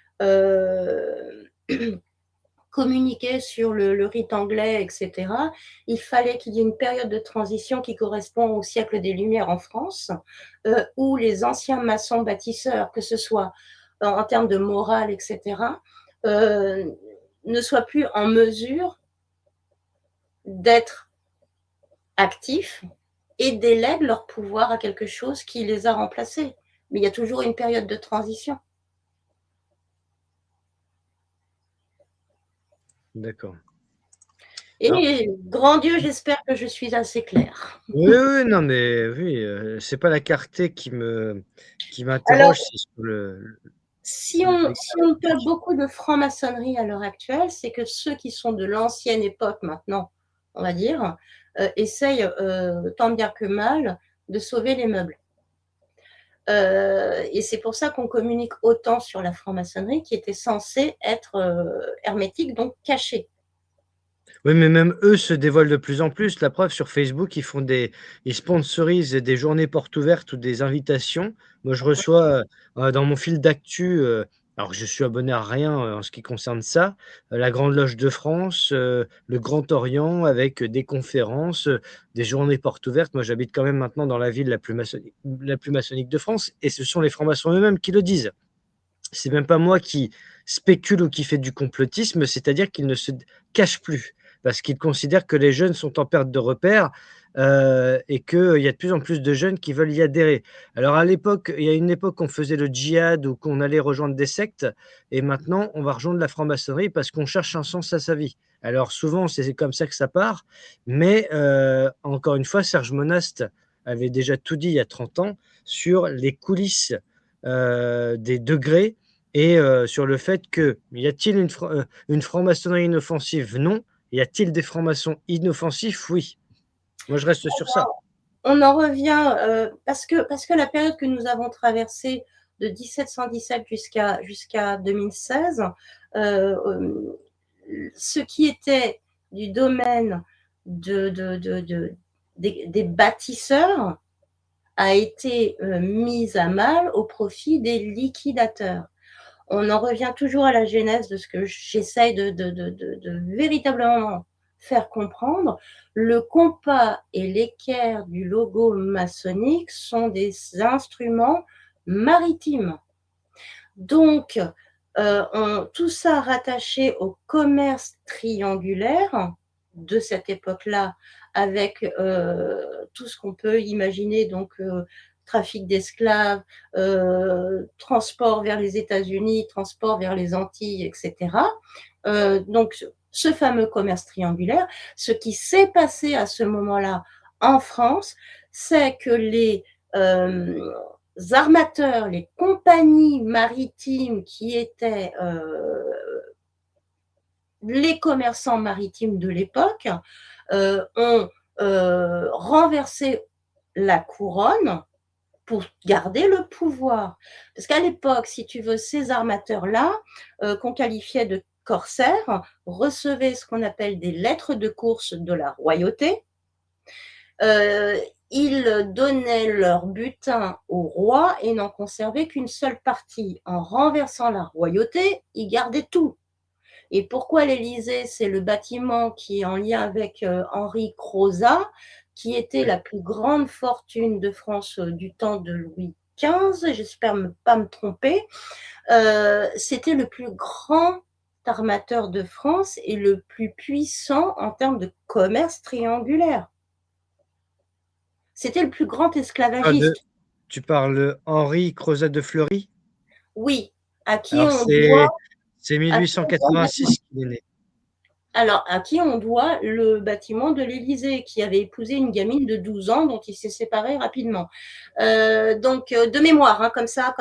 communiquer sur le rite anglais, etc., il fallait qu'il y ait une période de transition qui correspond au siècle des Lumières en France, où les anciens maçons bâtisseurs, que ce soit en termes de morale, etc., ne soient plus en mesure d'être actifs et délèguent leur pouvoir à quelque chose qui les a remplacés. Mais il y a toujours une période de transition. d'accord. Alors Et grand Dieu, j'espère que je suis assez claire. oui, oui, non, mais oui, c'est pas la clarté qui Alors, m'interroge, c'est sur le si le on, les si on parle beaucoup de franc-maçonnerie à l'heure actuelle, c'est que ceux qui sont de l'ancienne époque maintenant, on va dire, essayent tant bien que mal de sauver les meubles. Et c'est pour ça qu'on communique autant sur la franc-maçonnerie qui était censée être hermétique, donc cachée. Oui, mais même eux se dévoilent de plus en plus. La preuve, sur Facebook, ils sponsorisent des journées portes ouvertes ou des invitations. Moi, je reçois, dans mon fil d'actu, Alors je suis abonné à rien, en ce qui concerne ça. La Grande Loge de France, le Grand Orient avec, des conférences, des journées portes ouvertes. Moi, j'habite quand même maintenant dans la ville la plus maçonnique de France et ce sont les francs-maçons eux-mêmes qui le disent. C'est même pas moi qui spécule ou qui fait du complotisme, c'est-à-dire qu'ils ne se cachent plus. Parce qu'ils considèrent que les jeunes sont en perte de repères, et qu'il y a de plus en plus de jeunes qui veulent y adhérer. Alors à l'époque, il y a une époque, on faisait le djihad ou qu'on allait rejoindre des sectes et maintenant on va rejoindre la franc-maçonnerie parce qu'on cherche un sens à sa vie. Alors souvent, c'est comme ça que ça part, mais encore une fois, Serge Monast avait déjà tout dit il y a 30 ans sur les coulisses, des degrés et sur le fait que, y a-t-il une franc-maçonnerie inoffensive? Non. Y a-t-il des francs-maçons inoffensifs? Oui. Moi, je reste sur ça. On en revient, parce que la période que nous avons traversée de 1717 jusqu'à 2016, hem, ce qui était du domaine des bâtisseurs a été, mis à mal au profit des liquidateurs. On en revient toujours à la genèse de ce que j'essaye de véritablement faire comprendre. Le compas et l'équerre du logo maçonnique sont des instruments maritimes. Donc, tout ça rattaché au commerce triangulaire de cette époque-là, avec tout ce qu'on peut imaginer, donc trafic d'esclaves, transport vers les États-Unis, transport vers les Antilles, etc. Donc, ce fameux commerce triangulaire, ce qui s'est passé à ce moment-là en France, c'est que les armateurs, les compagnies maritimes qui étaient les commerçants maritimes de l'époque ont renversé la couronne pour garder le pouvoir. Parce qu'à l'époque, si tu veux, ces armateurs-là, qu'on qualifiait de corsaires, recevaient ce qu'on appelle des lettres de course de la royauté. Ils donnaient leur butin au roi et n'en conservaient qu'une seule partie. En renversant la royauté, ils gardaient tout. Et pourquoi l'Élysée? C'est le bâtiment qui est en lien avec Henri Crozat, qui était la plus grande fortune de France du temps de Louis XV, j'espère ne pas me tromper. C'était le plus grand armateur de France et le plus puissant en termes de commerce triangulaire. C'était le plus grand Ah de esclavagiste. Tu parles Henri Crozat de Fleury? Oui, à qui Alors on doit c'est à qui on doit le bâtiment 1886 qu'il est né. alors, à qui on doit le bâtiment de l'Élysée, qui avait épousé une gamine de 12 ans dont il s'est séparé rapidement. Donc, de mémoire, hein, comme ça.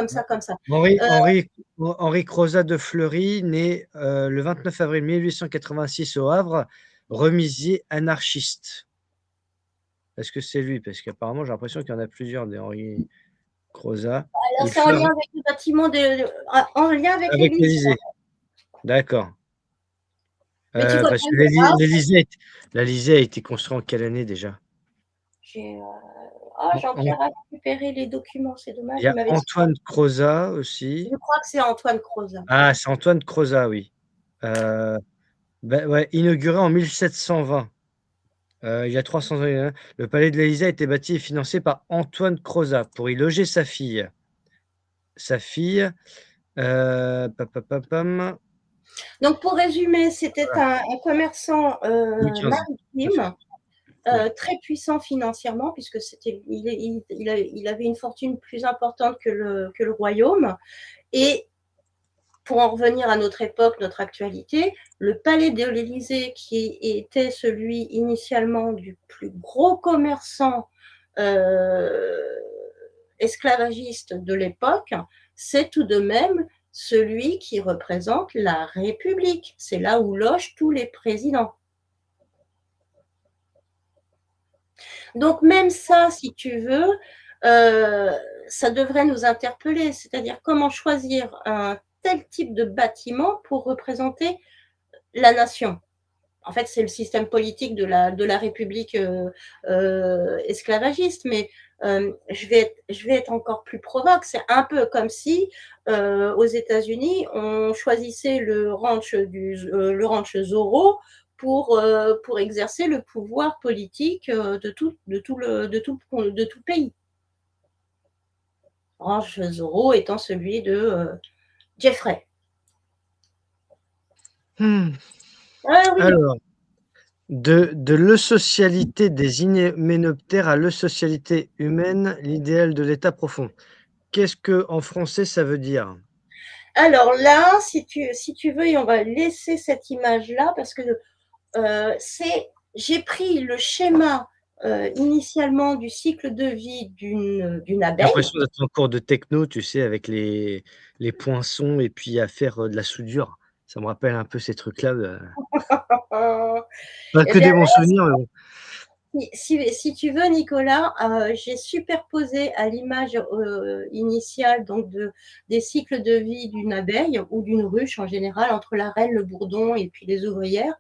Henri Heu, Henri Henri Crozat de Fleury, né, le 29 avril 1886 au Havre, remisier anarchiste. Est-ce que c'est lui? Parce qu'apparemment, j'ai l'impression qu'il y en a plusieurs des Henri Crozat. alors Il c'est en lien fleurit avec le bâtiment en lien avec avec l'Élysée. l'Élysée. D'accord. Mais tu vois Parce bien que que là, l'Élysée a été construit en quelle année déjà? j'ai, En en j'empierai à récupérer les documents, c'est dommage, Il y je a m'avais Antoine Crozat aussi. je crois que c'est Antoine Crozat. Ah, c'est Antoine Crozat, oui. Heu, ouais, inauguré en 1720, il y a 300 ans, le palais de l'Élysée a été bâti et financé par Antoine Crozat pour y loger sa fille. Sa fille, pa pa pa pam, Donc pour résumer, c'était voilà, un commerçant, Louis XV, tout à fait. maritime, Oui. très puissant financièrement puisque c'était il avait une fortune plus importante que le royaume. Et pour en revenir à notre époque, notre actualité, le palais de l'Élysée, qui était celui initialement du plus gros commerçant esclavagiste de l'époque, c'est tout de même celui qui représente la République. C'est là où logent tous les présidents. Donc même ça, si tu veux, heu, ça devrait nous interpeller. C'est-à-dire comment choisir un tel type de bâtiment pour représenter la nation? en fait, c'est le système politique de la République esclavagiste, mais je vais être encore plus provoque. C'est un peu comme si aux États-Unis, on choisissait le ranch Zorro pour exercer le pouvoir politique de tout pays. Ranch Zorro étant celui de Jeffrey. Ah, oui. Alors, de l'eusocialité des hyménoptères à l'eusocialité humaine, l'idéal de l'état profond. Qu'est-ce que en français ça veut dire? Alors là, si tu veux, et on va laisser cette image-là parce que j'ai pris le schéma initialement du cycle de vie d'une J'ai abeille. l'impression d'être en cours de techno, tu sais, avec les poinçons et puis à faire de la soudure. Ça me rappelle un peu ces trucs-là. Pas Eh que bien, des bons souvenirs, mais bon. si tu veux, Nicolas, j'ai superposé à l'image initiale donc des cycles de vie d'une abeille ou d'une ruche en général, entre la reine, le bourdon et puis les ouvrières.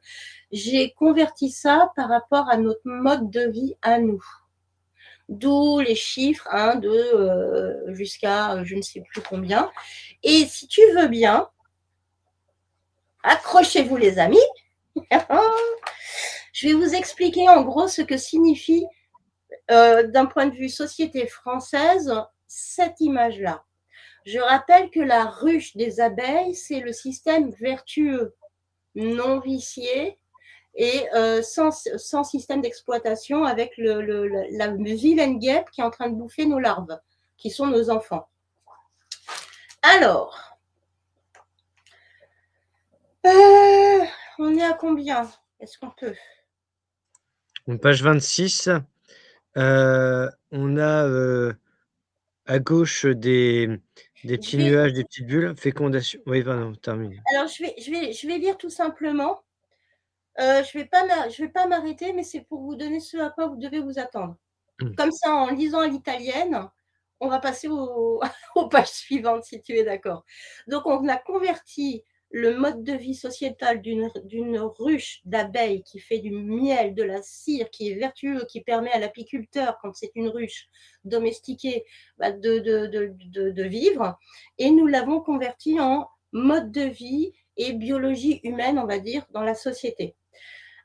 J'ai converti ça par rapport à notre mode de vie à nous. D'où les chiffres de jusqu'à je ne sais plus combien. Et si tu veux bien, accrochez-vous les amis, je vais vous expliquer en gros ce que signifie d'un point de vue société française cette image-là. Je rappelle que la ruche des abeilles, c'est le système vertueux, non vicié et sans système d'exploitation avec la vilaine guêpe qui est en train de bouffer nos larves, qui sont nos enfants. Alors, on est à combien? Est-ce qu'on peut? Page 26, on a à gauche des petits nuages, des petites bulles. Fécondation. Oui, pardon, terminé. Alors, je vais lire tout simplement. Je vais pas m'arrêter, mais c'est pour vous donner ce à quoi vous devez vous attendre. Comme ça, en lisant à l'italienne, on va passer aux pages suivantes, si tu es d'accord. Donc, on a converti le mode de vie sociétal d'une ruche d'abeilles qui fait du miel, de la cire, qui est vertueux, qui permet à l'apiculteur, quand c'est une ruche domestiquée, de vivre. Et nous l'avons converti en mode de vie et biologie humaine, on va dire, dans la société.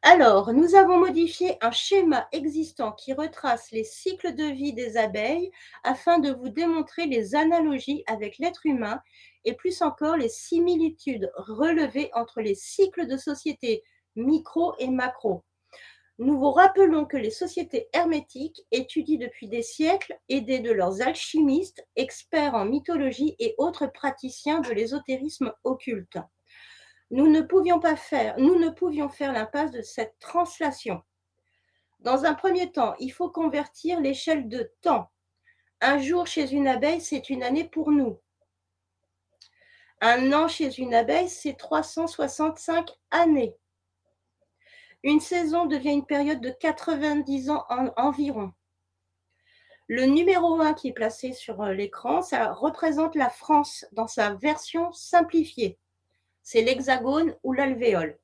Alors, nous avons modifié un schéma existant qui retrace les cycles de vie des abeilles afin de vous démontrer les analogies avec l'être humain et plus encore les similitudes relevées entre les cycles de société micro et macro. Nous vous rappelons que les sociétés hermétiques étudient depuis des siècles, aidés de leurs alchimistes, experts en mythologie et autres praticiens de l'ésotérisme occulte. Nous ne pouvions faire l'impasse de cette translation. Dans un premier temps, il faut convertir l'échelle de temps. Un jour chez une abeille, c'est une année pour nous. Un an chez une abeille, c'est 365 années. Une saison devient une période de 90 ans environ. Le numéro 1 qui est placé sur l'écran, ça représente la France dans sa version simplifiée. C'est l'hexagone ou l'alvéole.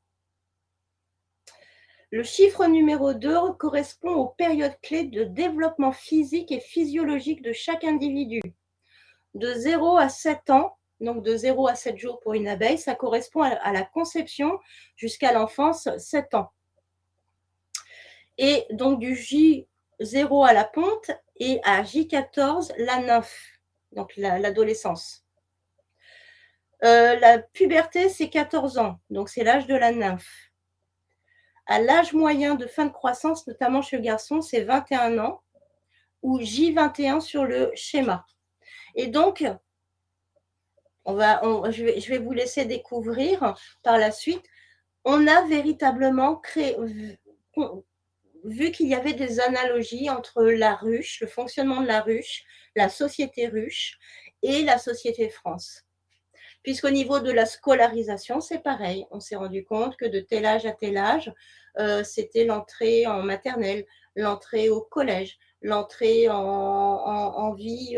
Le chiffre numéro 2 correspond aux périodes clés de développement physique et physiologique de chaque individu. De 0 à 7 ans, donc de 0 à 7 jours pour une abeille, ça correspond à la conception jusqu'à l'enfance, 7 ans. Et donc du J0 à la ponte et à J14, la nymphe, donc l'adolescence. La puberté, c'est 14 ans, donc c'est l'âge de la nymphe. À l'âge moyen de fin de croissance, notamment chez le garçon, c'est 21 ans, ou J21 sur le schéma. Et donc, je vais vous laisser découvrir par la suite. On a véritablement vu qu'il y avait des analogies entre la ruche, le fonctionnement de la ruche, la société ruche et la société France. Puisqu'au niveau de la scolarisation, c'est pareil. On s'est rendu compte que de tel âge à tel âge, c'était l'entrée en maternelle, l'entrée au collège, l'entrée en vie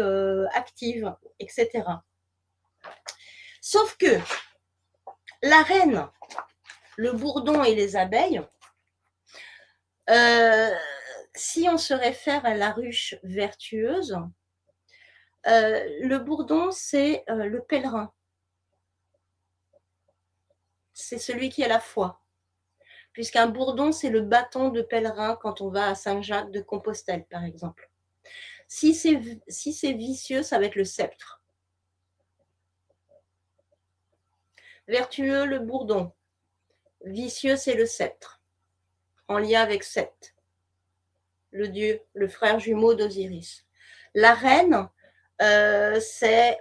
active, etc. Sauf que la reine, le bourdon et les abeilles, euh, si on se réfère à la ruche vertueuse, le bourdon, c'est le pèlerin. C'est celui qui a la foi. Puisqu'un bourdon, c'est le bâton de pèlerin quand on va à Saint-Jacques de Compostelle, par exemple. Si c'est vicieux, ça va être le sceptre. Vertueux, le bourdon. Vicieux, c'est le sceptre, en lien avec Seth, le dieu, le frère jumeau d'Osiris. La reine, c'est...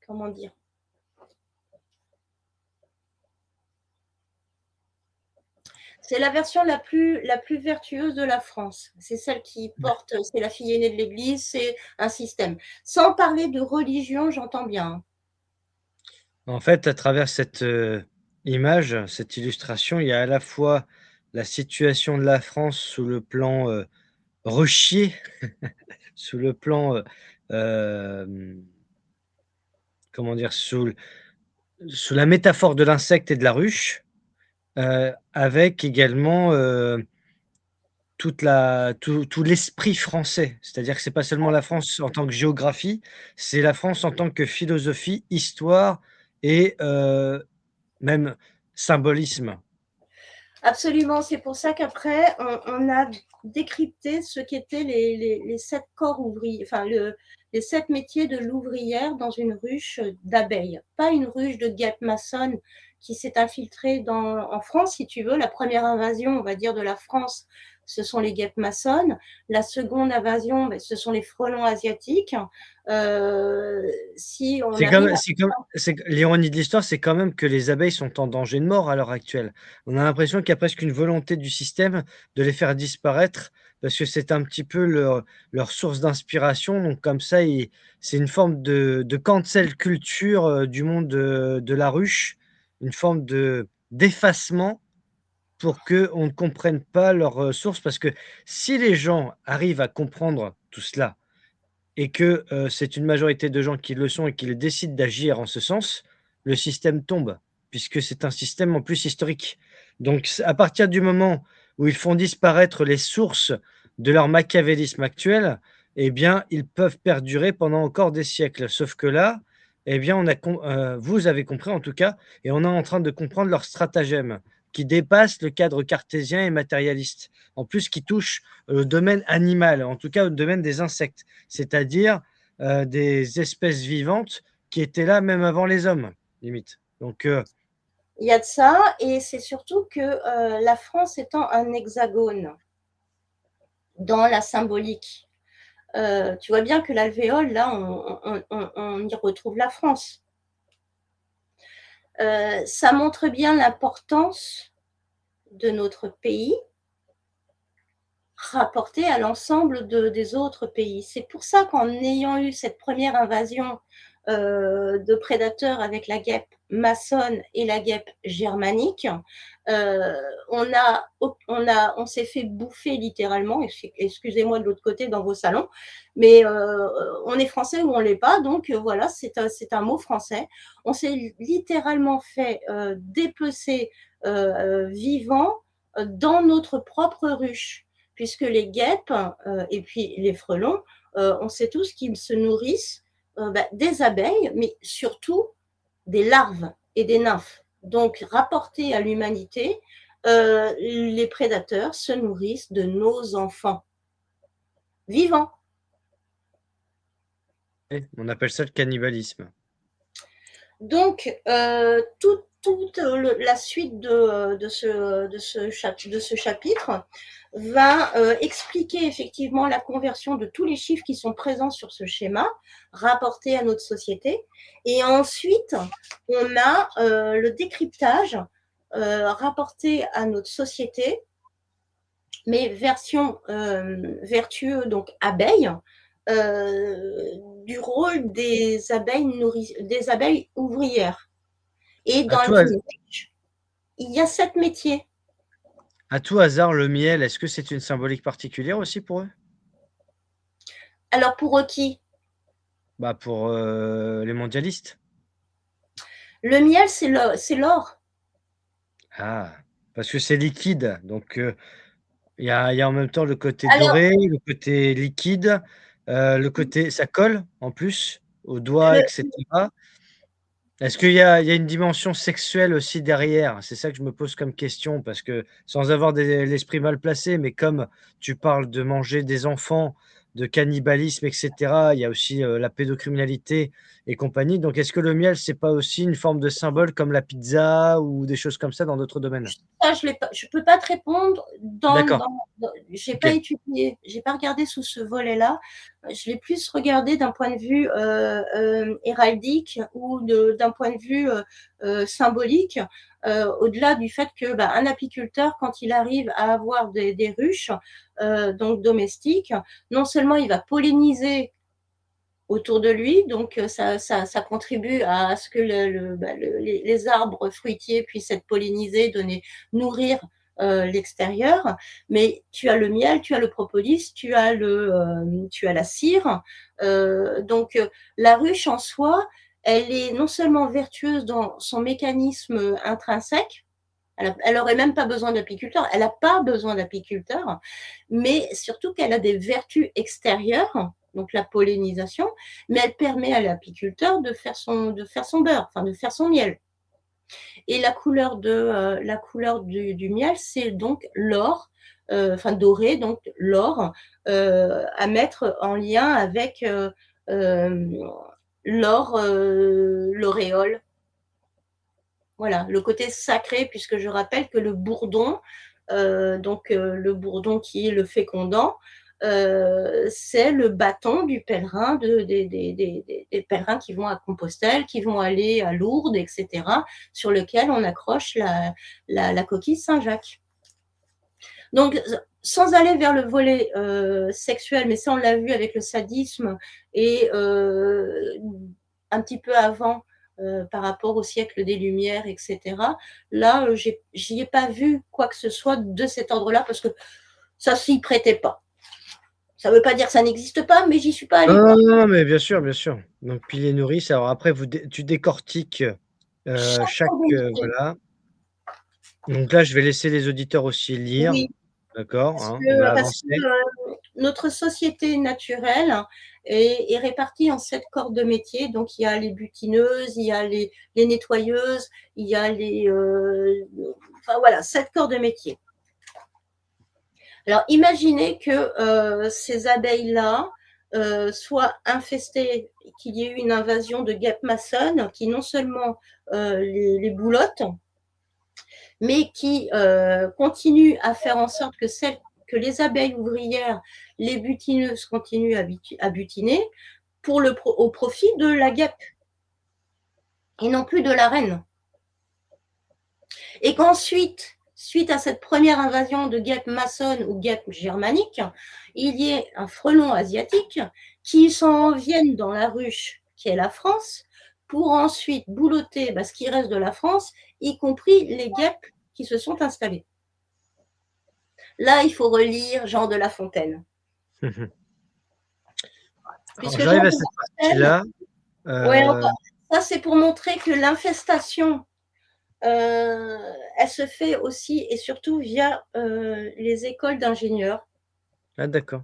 comment dire? C'est la version la plus vertueuse de la France. C'est celle qui porte, c'est la fille aînée de l'Église, c'est un système. Sans parler de religion, j'entends bien, hein. En fait, à travers cette, image, cette illustration, il y a à la fois la situation de la France sous le plan, ruchier, sous le plan, hem, comment dire? Sous la métaphore de l'insecte et de la ruche, avec également, tout l'esprit français. C'est-à-dire que c'est pas seulement la France en tant que géographie, c'est la France en tant que philosophie, histoire et même symbolisme. Absolument, c'est pour ça qu'après, on a décrypté ce qu'étaient les 7 corps ouvriers, enfin les 7 métiers de l'ouvrière dans une ruche d'abeilles. Pas une ruche de guêpes maçonnes qui s'est infiltrée en France, si tu veux. La première invasion, on va dire, de la France, ce sont les guêpes maçonnes. La seconde invasion, ben, ce sont les frelons asiatiques. Si on arrive à... C'est l'ironie de l'histoire, c'est quand même que les abeilles sont en danger de mort à l'heure actuelle. On a l'impression qu'il y a presque une volonté du système de les faire disparaître parce que c'est un petit peu leur source d'inspiration. Donc comme ça, c'est une forme de cancel culture, du monde de la ruche, une forme d'effacement pour qu'on ne comprenne pas leur, source. Parce que si les gens arrivent à comprendre tout cela et que, c'est une majorité de gens qui le sont et qui décident d'agir en ce sens, le système tombe, puisque c'est un système en plus historique. Donc c à partir du moment où ils font disparaître les sources de leur machiavélisme actuel, eh bien, ils peuvent perdurer pendant encore des siècles. Sauf que là, eh bien, vous avez compris en tout cas et on est en train de comprendre leur stratagème qui dépasse le cadre cartésien et matérialiste. En plus, qui touche le domaine animal, en tout cas au domaine des insectes, c'est-à-dire, des espèces vivantes qui étaient là même avant les hommes, limite. Donc, Il y a de ça, et c'est surtout que la France étant un hexagone dans la symbolique, tu vois bien que l'alvéole, là, on y retrouve la France. Ça montre bien l'importance de notre pays rapporté à l'ensemble des autres pays. C'est pour ça qu'en ayant eu cette première invasion de prédateurs avec la guêpe maçonne et la guêpe germanique, euh, on s'est fait bouffer littéralement, excusez-moi de l'autre côté dans vos salons, mais on est français ou on l'est pas, donc voilà, c'est un mot français. On s'est littéralement fait dépecer vivant dans notre propre ruche, puisque les guêpes et puis les frelons, on sait tous qu'ils se nourrissent des abeilles, mais surtout des larves et des nymphes. Donc, rapporté à l'humanité, les prédateurs se nourrissent de nos enfants vivants. on appelle ça le cannibalisme. Donc, toute la suite de ce chapitre va expliquer effectivement la conversion de tous les chiffres qui sont présents sur ce schéma, rapportés à notre société. Et ensuite, on a le décryptage rapporté à notre société, mais version vertueux, donc abeilles, du rôle des abeilles ouvrières. Et À dans tout, une ruche, il y a 7 métiers. à tout hasard, le miel, est-ce que c'est une symbolique particulière aussi pour eux? Alors pour qui? Bah pour les mondialistes. Le miel, c'est l'or. Ah, parce que c'est liquide, donc il y a en même temps le côté Alors, doré, le côté liquide, le côté ça colle en plus aux doigts et le cetera. Est-ce qu'il y a une dimension sexuelle aussi derrière? C'est ça que je me pose comme question parce que sans avoir l'esprit mal placé, mais comme tu parles de manger des enfants, de cannibalisme et cetera, il y a aussi, la pédocriminalité et compagnie. Donc est-ce que le miel, c'est pas aussi une forme de symbole comme la pizza ou des choses comme ça dans d'autres domaines? Ça, je peux pas te répondre D'accord, j'ai OK. pas étudié, j'ai pas regardé sous ce volet-là. Je l'ai plus regardé d'un point de vue, héraldique ou d'un point de vue, symbolique, au-delà du fait que, bah, un apiculteur quand il arrive à avoir des ruches, donc domestiques, non seulement il va polliniser autour de lui, donc ça contribue à ce que les arbres fruitiers puissent être pollinisés, nourrir l'extérieur. Mais tu as le miel, tu as le propolis, tu as la cire. La ruche en soi, elle est non seulement vertueuse dans son mécanisme intrinsèque, elle aurait même pas besoin d'apiculteur, elle n'a pas besoin d'apiculteur, mais surtout qu'elle a des vertus extérieures, donc la pollinisation, mais elle permet à l'apiculteur de faire son beurre, enfin de faire son miel. Et la couleur du miel, c'est donc l'or, enfin doré, donc l'or, à mettre en lien avec l'or, l'auréole. Voilà, le côté sacré, puisque je rappelle que le bourdon, le bourdon qui est le fécondant, c'est le bâton du pèlerin, des pèlerins qui vont à Compostelle, qui vont aller à Lourdes, etc., sur lequel on accroche la coquille Saint-Jacques. Donc, sans aller vers le volet sexuel, mais ça on l'a vu avec le sadisme et un petit peu avant, par rapport au siècle des Lumières, etc. Là, j'y ai pas vu quoi que ce soit de cet ordre-là parce que ça s'y prêtait pas. Ça ne veut pas dire que ça n'existe pas, mais j'y suis pas Non, allée non, voir. non, non, mais bien sûr, bien sûr. Donc piliers et nourrice, alors après tu décortiques, Chaque chaque, organisme, voilà. Donc là, je vais laisser les auditeurs aussi lire, oui. d'accord, hein, on va Parce que avancer. notre société naturelle est répartie en 7 corps de métier. Donc, il y a les butineuses, il y a les nettoyeuses, il y a enfin voilà, 7 corps de métier. Alors, imaginez que ces abeilles-là soient infestées, qu'il y ait eu une invasion de guêpes maçonnes qui non seulement les boulottent, mais qui continue à faire en sorte que les abeilles ouvrières, les butineuses continuent à butiner au profit de la guêpe et non plus de la reine. Et qu'ensuite, suite à cette première invasion de guêpes maçonnes ou guêpes germaniques, il y ait un frelon asiatique qui s'en vienne dans la ruche qui est la France pour ensuite boulotter ce qui reste de la France, y compris les guêpes qui se sont installées. Là, il faut relire Jean de La Fontaine. Alors Puisque Jean j'arrive à de cette La Fontaine, partie-là, ouais, heu, ça c'est pour montrer que l'infestation, elle se fait aussi et surtout via les écoles d'ingénieurs. ah d'accord.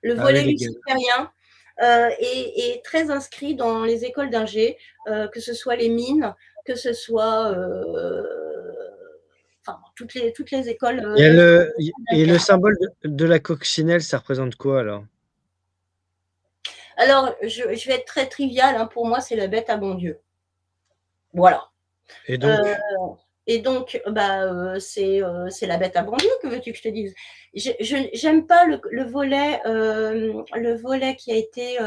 Le Ah oui, volet les gars. luciférien est très inscrit dans les écoles d'ingé, que ce soit les mines, que ce soit enfin, toutes les écoles Il y a le et le d'ingénieurs. symbole de la coccinelle, ça représente quoi alors? Alors, je vais être très triviale, hein, pour moi, c'est la bête à bon Dieu. Voilà. Et Euh, donc? et donc, c'est la bête à bon Dieu, que veux-tu que je te dise? J'aime pas le volet qui a été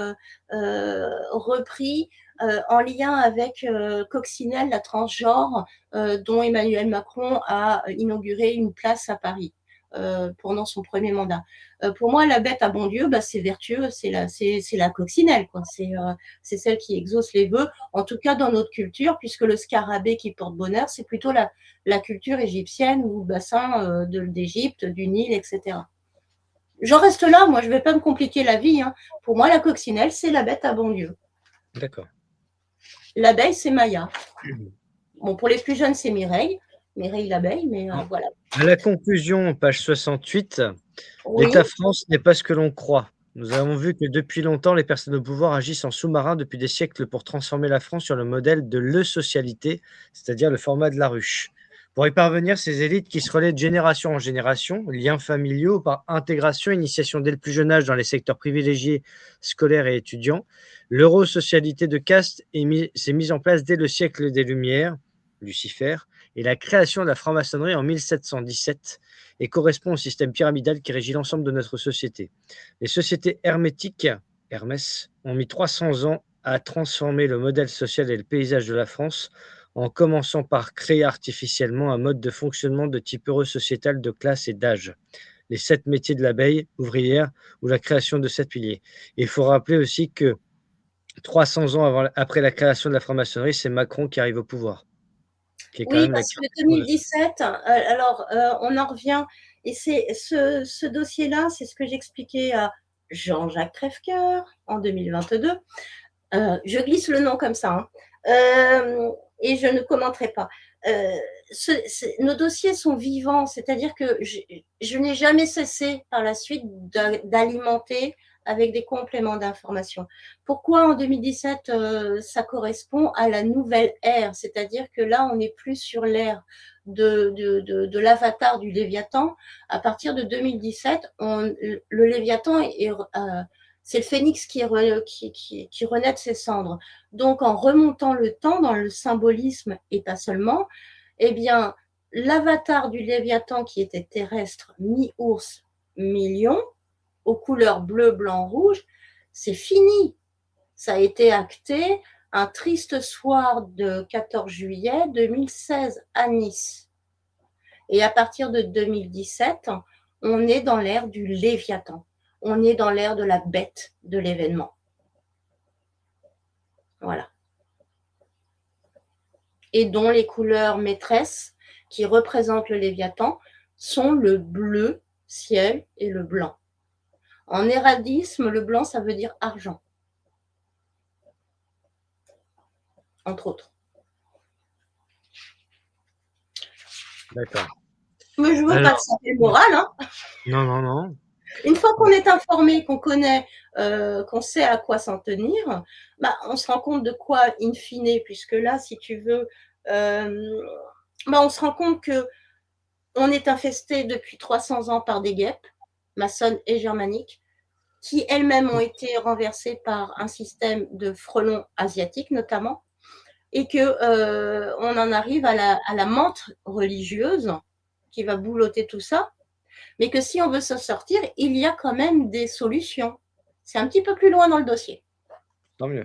repris en lien avec Coccinelle, la transgenre, dont Emmanuel Macron a inauguré une place à Paris pendant son premier mandat. Pour moi, la bête à bon Dieu, c'est vertueux, c'est la coccinelle, quoi. C'est celle qui exauce les vœux, en tout cas dans notre culture, puisque le scarabée qui porte bonheur, c'est plutôt la culture égyptienne ou le bassin d'Égypte, du Nil, etc. J'en reste là, moi je ne vais pas me compliquer la vie, hein. Pour moi, la coccinelle, c'est la bête à bon Dieu. D'accord. L'abeille, c'est Maya. Bon, pour les plus jeunes, c'est Mireille, Mireille l'abeille, mais En voilà. à la conclusion, page 68, Oui, l'État France n'est pas ce que l'on croit. Nous avons vu que depuis longtemps, les personnes au pouvoir agissent en sous-marin depuis des siècles pour transformer la France sur le modèle de l'E-socialité, c'est-à-dire le format de la ruche. Pour y parvenir, ces élites qui se relaient de génération en génération, liens familiaux par intégration, initiation dès le plus jeune âge dans les secteurs privilégiés, scolaires et étudiants, l'euro-socialité de caste s'est mise en place dès le siècle des Lumières, Lucifer, et la création de la franc-maçonnerie en 1717 et correspond au système pyramidal qui régit l'ensemble de notre société. Les sociétés hermétiques, Hermès, ont mis 300 ans à transformer le modèle social et le paysage de la France, en commençant par créer artificiellement un mode de fonctionnement de type euro-sociétal de classe et d'âge. Les 7 métiers de l'abeille ouvrière ou la création de 7 piliers. Et il faut rappeler aussi que 300 ans après la création de la franc-maçonnerie, c'est Macron qui arrive au pouvoir, qui est quand oui, même la parce que création de la. 2017, alors, on en revient et c'est ce dossier-là, c'est ce que j'expliquais à Jean-Jacques Crèvecoeur en 2022. Je glisse le nom comme ça, hein. Et je ne commenterai pas. Euh, nos dossiers sont vivants, c'est-à-dire que je n'ai jamais cessé par la suite d'alimenter avec des compléments d'information. Pourquoi en 2017 ça correspond à la nouvelle ère, c'est-à-dire que là on n'est plus sur l'ère de l'avatar du Léviathan. À partir de 2017, le Léviathan c'est le phénix qui renaît de ses cendres. Donc, en remontant le temps dans le symbolisme et pas seulement, eh bien, l'avatar du Léviathan qui était terrestre, mi-ours, mi-lion, aux couleurs bleu, blanc, rouge, c'est fini. Ça a été acté un triste soir de 14 juillet 2016 à Nice. Et à partir de 2017, on est dans l'ère du Léviathan. On est dans l'ère de la bête de l'événement. Voilà. Et dont les couleurs maîtresses qui représentent le Léviathan sont le bleu ciel et le blanc. En héraldisme, le blanc, ça veut dire argent, entre autres. D'accord. Mais je ne veux pas te Alors, saper le moral, hein. non, non, non. Une fois qu'on est informé, qu'on connaît, qu'on sait à quoi s'en tenir, bah, on se rend compte de quoi in fine, puisque là, si tu veux, bah, on se rend compte que on est infesté depuis 300 ans par des guêpes, maçonnes et germaniques, qui elles-mêmes ont été renversées par un système de frelons asiatiques notamment, et que on en arrive à la menthe religieuse qui va boulotter tout ça, mais que si on veut s'en sortir, il y a quand même des solutions. C'est un petit peu plus loin dans le dossier. Tant mieux.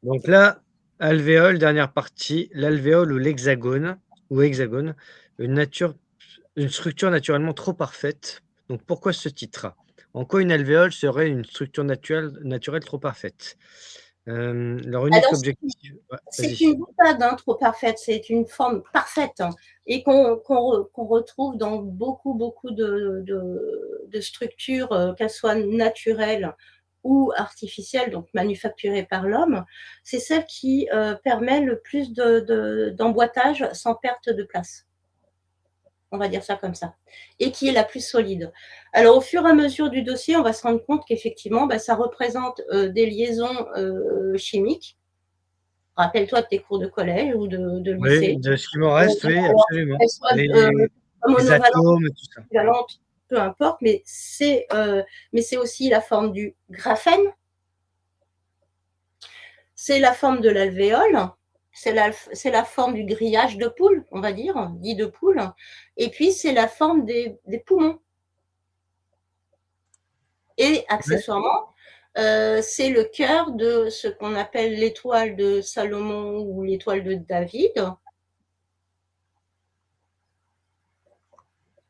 Donc là, alvéole, dernière partie, l'alvéole ou hexagone, une structure naturellement trop parfaite. Donc pourquoi ce titre? En quoi une alvéole serait une structure naturelle trop parfaite? Leur unique Alors, objectif. Ouais, c'est vas-y. une boutade, hein, trop parfaite, c'est une forme parfaite, hein, et qu'on retrouve dans beaucoup, beaucoup de structures, qu'elles soient naturelles ou artificielles, donc manufacturées par l'homme. C'est celle qui permet le plus d'emboîtage sans perte de place. On va dire ça comme ça, et qui est la plus solide. Alors, au fur et à mesure du dossier, on va se rendre compte qu'effectivement, bah, ça représente des liaisons chimiques. Rappelle-toi de tes cours de collège ou de Oui, lycée. de ce qui me reste, oui, Alors, absolument. qu'elles soient Les monovalentes, atomes, tout ça. équivalentes, peu importe, mais c'est aussi la forme du graphène, c'est la forme de l'alvéole, c'est la forme du grillage de poule, on va dire, dit de poule, et puis c'est la forme des poumons. Et Ouais. accessoirement, c'est le cœur de ce qu'on appelle l'étoile de Salomon ou l'étoile de David,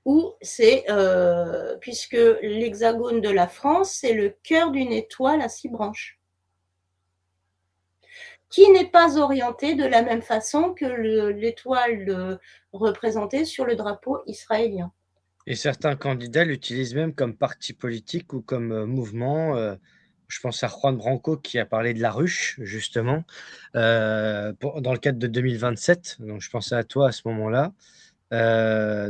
où c'est, puisque l'hexagone de la France, c'est le cœur d'une étoile à 6 branches, qui n'est pas orientée de la même façon que l'étoile représentée sur le drapeau israélien. Et certains candidats l'utilisent même comme parti politique ou comme mouvement. Je pense à Juan Branco qui a parlé de la ruche justement, dans le cadre de 2027, donc je pensais à toi à ce moment-là.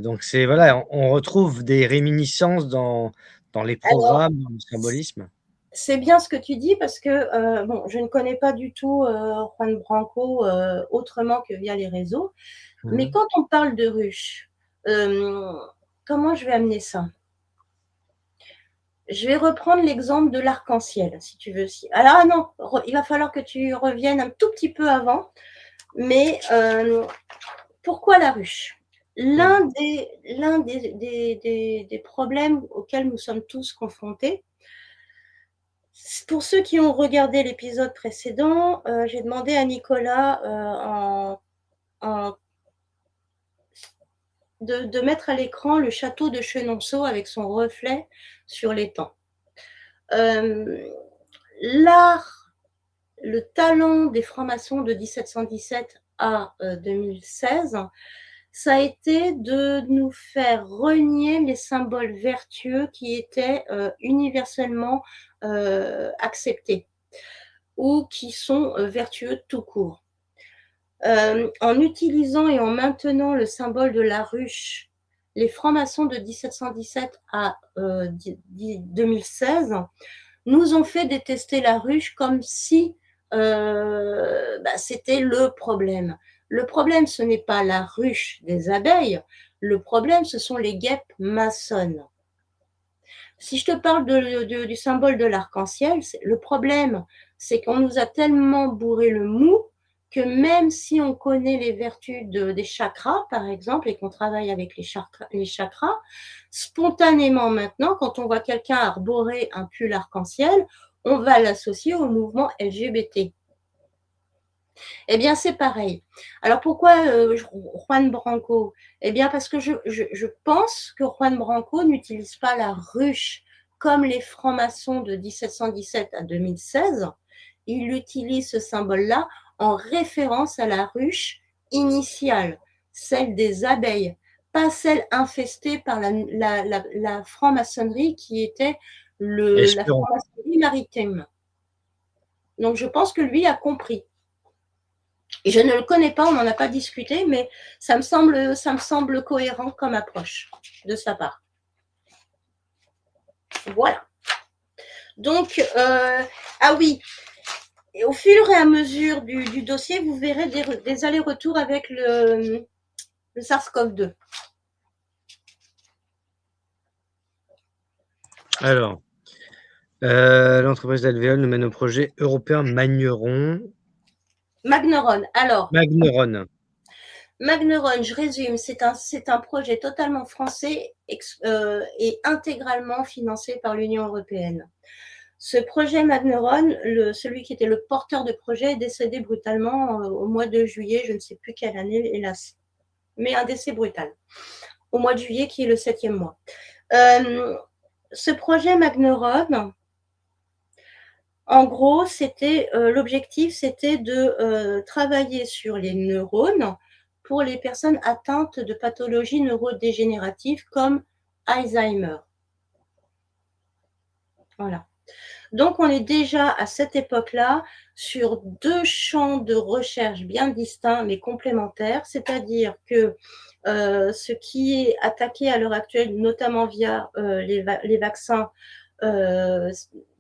Donc c'est voilà, on retrouve des réminiscences dans les Alors, programmes, dans le symbolisme. c'est bien ce que tu dis parce que, bon, je ne connais pas du tout, Juan Branco, autrement que via les réseaux. Mais Mmh. quand on parle de ruche, hem, comment je vais amener ça? Je vais reprendre l'exemple de l'arc-en-ciel, si tu veux. Alors ah non, il va falloir que tu reviennes un tout petit peu avant, mais pourquoi la ruche? Mmh. L'un des problèmes auxquels nous sommes tous confrontés, pour ceux qui ont regardé l'épisode précédent, j'ai demandé à Nicolas, en de mettre à l'écran le château de Chenonceau avec son reflet sur l'étang. Hem, l'art, le talent des francs-maçons de 1717 à, 2016, ça a été de nous faire renier les symboles vertueux qui étaient, universellement, acceptés ou qui sont, vertueux tout court. En utilisant et en maintenant le symbole de la ruche, les francs-maçons de 1717 à, 2016 nous ont fait détester la ruche comme si, c'était le problème. Le problème, ce n'est pas la ruche des abeilles, le problème, ce sont les guêpes maçonnes. Si je te parle du symbole de l'arc-en-ciel, le problème, c'est qu'on nous a tellement bourré le mou que même si on connaît les vertus des chakras, par exemple, et qu'on travaille avec les chakras, spontanément maintenant, quand on voit quelqu'un arborer un pull arc-en-ciel, on va l'associer au mouvement LGBT. Eh bien, c'est pareil. Alors pourquoi Juan Branco? Eh bien, parce que je pense que Juan Branco n'utilise pas la ruche comme les francs-maçons de 1717 à 2016. Il utilise ce symbole-là en référence à la ruche initiale, celle des abeilles, pas celle infestée par la franc-maçonnerie qui était la Espérons. franc-maçonnerie maritime. Donc, je pense que lui a compris. Et je ne le connais pas, on n'en a pas discuté, mais ça me semble cohérent comme approche de sa part. Voilà. Donc, ah oui, et au fur et à mesure du dossier, vous verrez des allers-retours avec le SARS-CoV-2. Alors, l'entreprise d'alvéole nous mène au projet européen Magneron. Magneron. Alors, Magneron. Magneron, je résume, c'est un projet totalement français et intégralement financé par l'Union européenne. Ce projet Magneron, celui qui était le porteur de projet, est décédé brutalement au mois de juillet, je ne sais plus quelle année, hélas, mais un décès brutal, au mois de juillet qui est le 7e mois. Ce projet Magneron, en gros, l'objectif, c'était de travailler sur les neurones pour les personnes atteintes de pathologies neurodégénératives comme Alzheimer. Voilà. Donc, on est déjà à cette époque-là sur 2 champs de recherche bien distincts mais complémentaires, c'est-à-dire que ce qui est attaqué à l'heure actuelle, notamment via les vaccins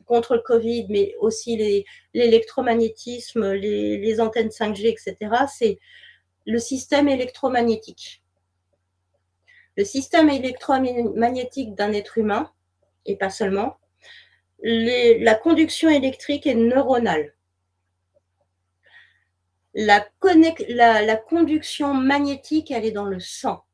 contre le Covid, mais aussi l'électromagnétisme, les antennes 5G, etc., c'est le système électromagnétique. Le système électromagnétique d'un être humain, et pas seulement, la conduction électrique est neuronale. La conduction magnétique, elle est dans le sang.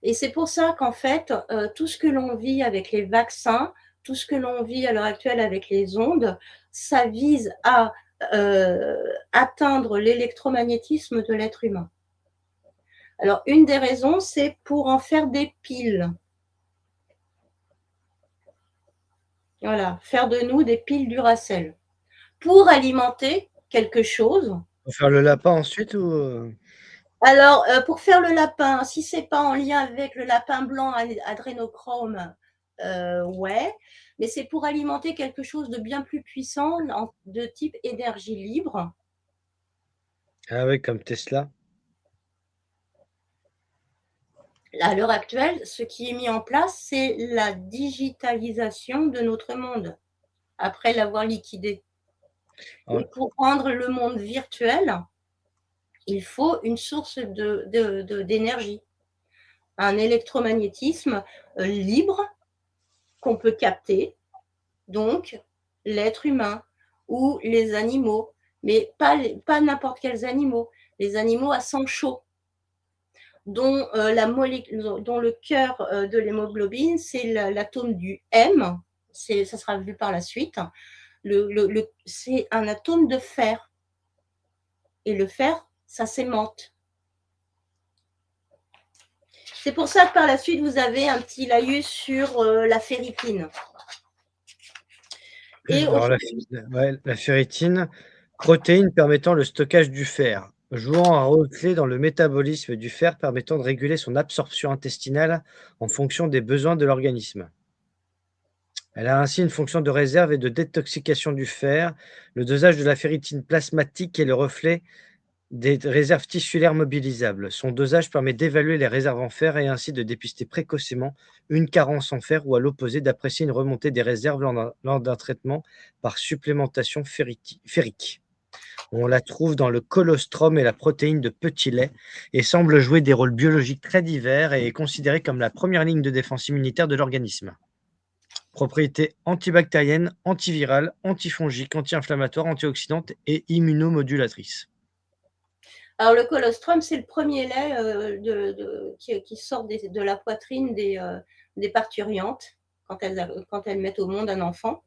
Et c'est pour ça qu'en fait, tout ce que l'on vit avec les vaccins, tout ce que l'on vit à l'heure actuelle avec les ondes, ça vise à atteindre l'électromagnétisme de l'être humain. Alors, une des raisons, c'est pour en faire des piles. Voilà, faire de nous des piles Duracell. Pour alimenter quelque chose. Pour faire le lapin ensuite ou Alors, pour faire le lapin, si c'est pas en lien avec le lapin blanc adrénochrome Ouais, mais c'est pour alimenter quelque chose de bien plus puissant de type énergie libre. Ah oui, comme Tesla. À l'heure actuelle, ce qui est mis en place, c'est la digitalisation de notre monde, après l'avoir liquidé. En Et pour rendre le monde virtuel, il faut une source d'énergie, un électromagnétisme libre qu'on peut capter, donc l'être humain ou les animaux, mais pas n'importe quels animaux, les animaux à sang chaud, dont le cœur de l'hémoglobine, c'est l'atome du M, ça sera vu par la suite. C'est un atome de fer. Et le fer, ça s'aimante. C'est pour ça que par la suite, vous avez un petit laïus sur la ferritine. Et Alors ouais, la ferritine, protéine permettant le stockage du fer, jouant un rôle clé dans le métabolisme du fer, permettant de réguler son absorption intestinale en fonction des besoins de l'organisme. Elle a ainsi une fonction de réserve et de détoxication du fer. Le dosage de la ferritine plasmatique est le reflet des réserves tissulaires mobilisables. Son dosage permet d'évaluer les réserves en fer et ainsi de dépister précocement une carence en fer ou à l'opposé d'apprécier une remontée des réserves lors d'un traitement par supplémentation ferrique. On la trouve dans le colostrum et la protéine de petit lait et semble jouer des rôles biologiques très divers et est considérée comme la première ligne de défense immunitaire de l'organisme. Propriétés antibactériennes, antivirales, antifongiques, anti-inflammatoires, antioxydantes et immunomodulatrices. alors le colostrum, c'est le premier lait qui sort de la poitrine des parturiantes quand elles mettent au monde un enfant.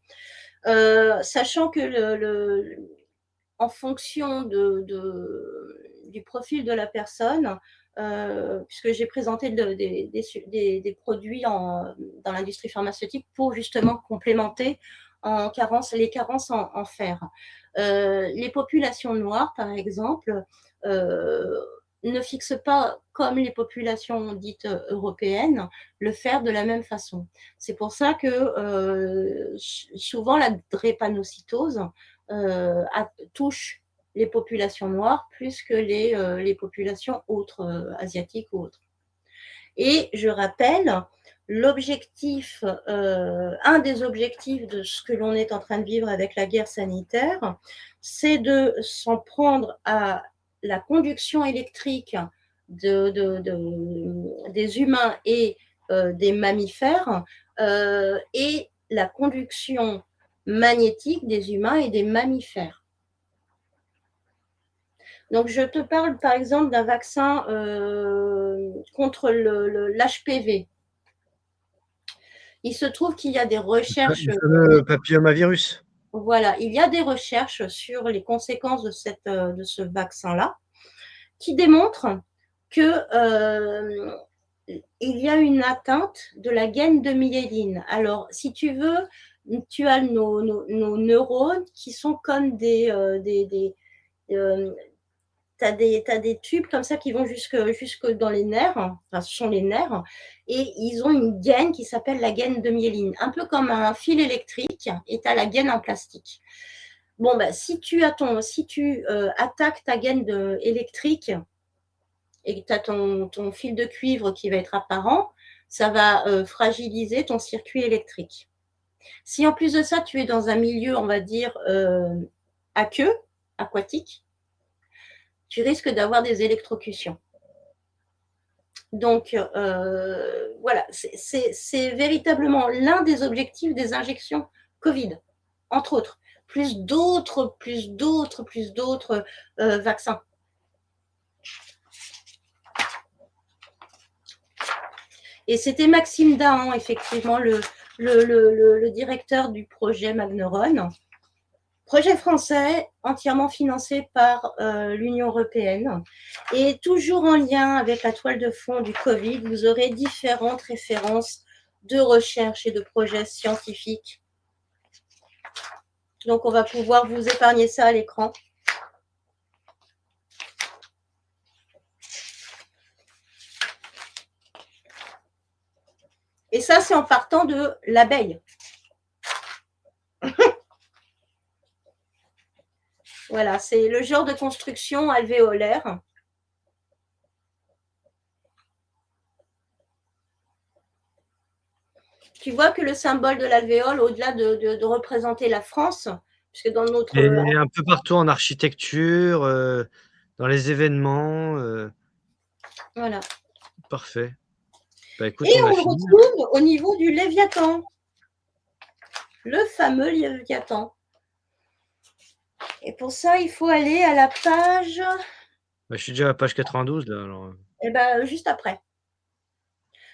Sachant que en fonction du profil de la personne, puisque j'ai présenté des produits dans l'industrie pharmaceutique pour justement complémenter les carences en fer. Les populations noires, par exemple, ne fixent pas, comme les populations dites européennes, le fer de la même façon. C'est pour ça que souvent la drépanocytose touche les populations noires plus que les populations autres, asiatiques ou autres. Et je rappelle, un des objectifs de ce que l'on est en train de vivre avec la guerre sanitaire, c'est de s'en prendre à la conduction électrique des humains et des mammifères et la conduction magnétique des humains et des mammifères. Donc, je te parle par exemple d'un vaccin contre l'HPV. Il se trouve qu'il y a des recherches, Le fameux papillomavirus. voilà, il y a des recherches sur les conséquences de ce vaccin-là qui démontrent que il y a une atteinte de la gaine de myéline. Alors, si tu veux, tu as nos neurones qui sont comme t'as des tubes comme ça qui vont jusque dans les nerfs, enfin, ce sont les nerfs, et ils ont une gaine qui s'appelle la gaine de myéline, un peu comme un fil électrique, et tu as la gaine en plastique. Bon, bah, si tu attaques ta gaine électrique et que tu as ton fil de cuivre qui va être apparent, ça va fragiliser ton circuit électrique. Si en plus de ça, tu es dans un milieu, on va dire, aquatique, tu risques d'avoir des électrocutions. Donc, voilà, c'est véritablement l'un des objectifs des injections Covid, entre autres, plus d'autres vaccins. Et c'était Maxime Dahan, effectivement, le directeur du projet Magneron. Projet français entièrement financé par l'Union européenne et toujours en lien avec la toile de fond du Covid, vous aurez différentes références de recherche et de projets scientifiques. Donc, on va pouvoir vous épargner ça à l'écran. Et ça, c'est en partant de l'abeille. Voilà, c'est le genre de construction alvéolaire. Tu vois que le symbole de l'alvéole, au-delà de représenter la France, puisque dans notre... Et un peu partout en architecture, dans les événements. Voilà. Parfait. Bah écoute, Et on a on le fini. retrouve au niveau du Léviathan. Le fameux Léviathan. Et pour ça, il faut aller à la page, Bah, je suis déjà à la page 92 là, alors. eh ben, juste après.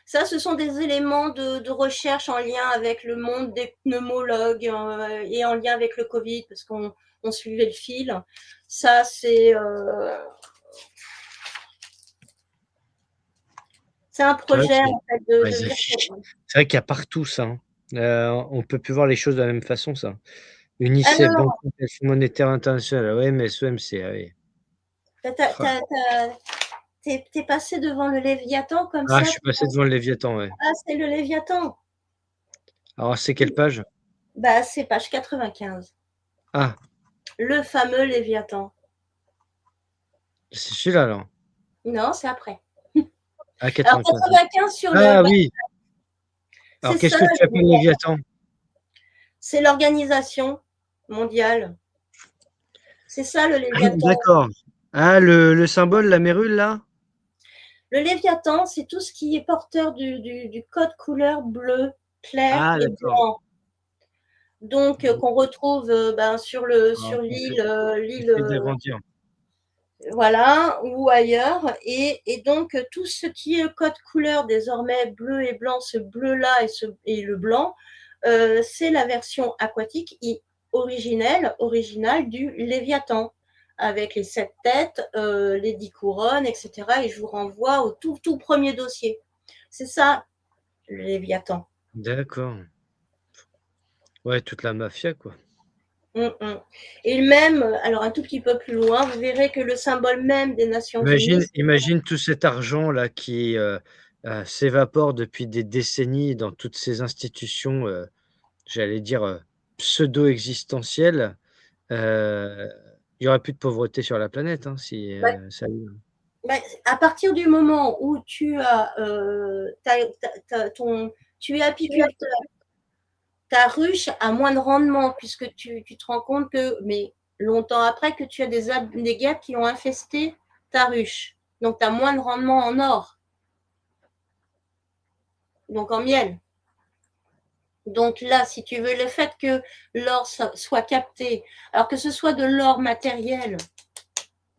Ça, ce sont des éléments de recherche en lien avec le monde des pneumologues et en lien avec le Covid, parce qu'on suivait le fil. Ça, c'est un C'est vrai projet qu'il y a en fait, ouais, les affiches. C'est vrai qu'il y a partout ça, hein. On peut plus voir les choses de la même façon, ça. UNICEF, Banque Alors, monétaire internationale, OMS, OMC, ah oui. Ah. t'es passé devant le Léviathan comme Ah, je ça? suis passé devant le Léviathan, ouais. Ah, c'est le Léviathan. Alors, c'est quelle page? Bah, c'est page 95. Ah, Le fameux Léviathan. c'est celui-là, alors. Non, c'est après. Ah, Alors, 95. 95 sur le... Ah Bah, oui. Alors, c'est qu'est-ce ça, que tu appelles Léviathan? c'est l'organisation mondiale. C'est ça le Léviathan. D'accord. Ah, le symbole, la mérule, là? Le Léviathan, c'est tout ce qui est porteur du code couleur bleu, clair Ah, et d'accord. blanc. Donc, qu'on retrouve sur Alors, l'île, j'essaie d'agrandir. voilà, ou ailleurs. Et donc, tout ce qui est code couleur désormais bleu et blanc, ce bleu-là et le blanc, c'est la version aquatique originale du Léviathan, avec les 7 têtes, les 10 couronnes, etc. Et je vous renvoie au tout premier dossier. C'est ça, le Léviathan. D'accord. Ouais, toute la mafia, quoi. Et même, alors un tout petit peu plus loin, vous verrez que le symbole même des Nations Unies, Imagine tout cet argent-là qui, s'évapore depuis des décennies dans toutes ces institutions, j'allais dire, pseudo-existentielles. Heu, il y aurait plus de pauvreté sur la planète, hein, si, bah, ça à partir du moment où tu as, tu es apiculteur, ta ruche a moins de rendement puisque tu te rends compte que, mais longtemps après, que tu as des guêpes qui ont infesté ta ruche. Donc, tu as moins de rendement en or, donc en miel. Donc là, si tu veux, le fait que l'or soit capté, alors que ce soit de l'or matériel,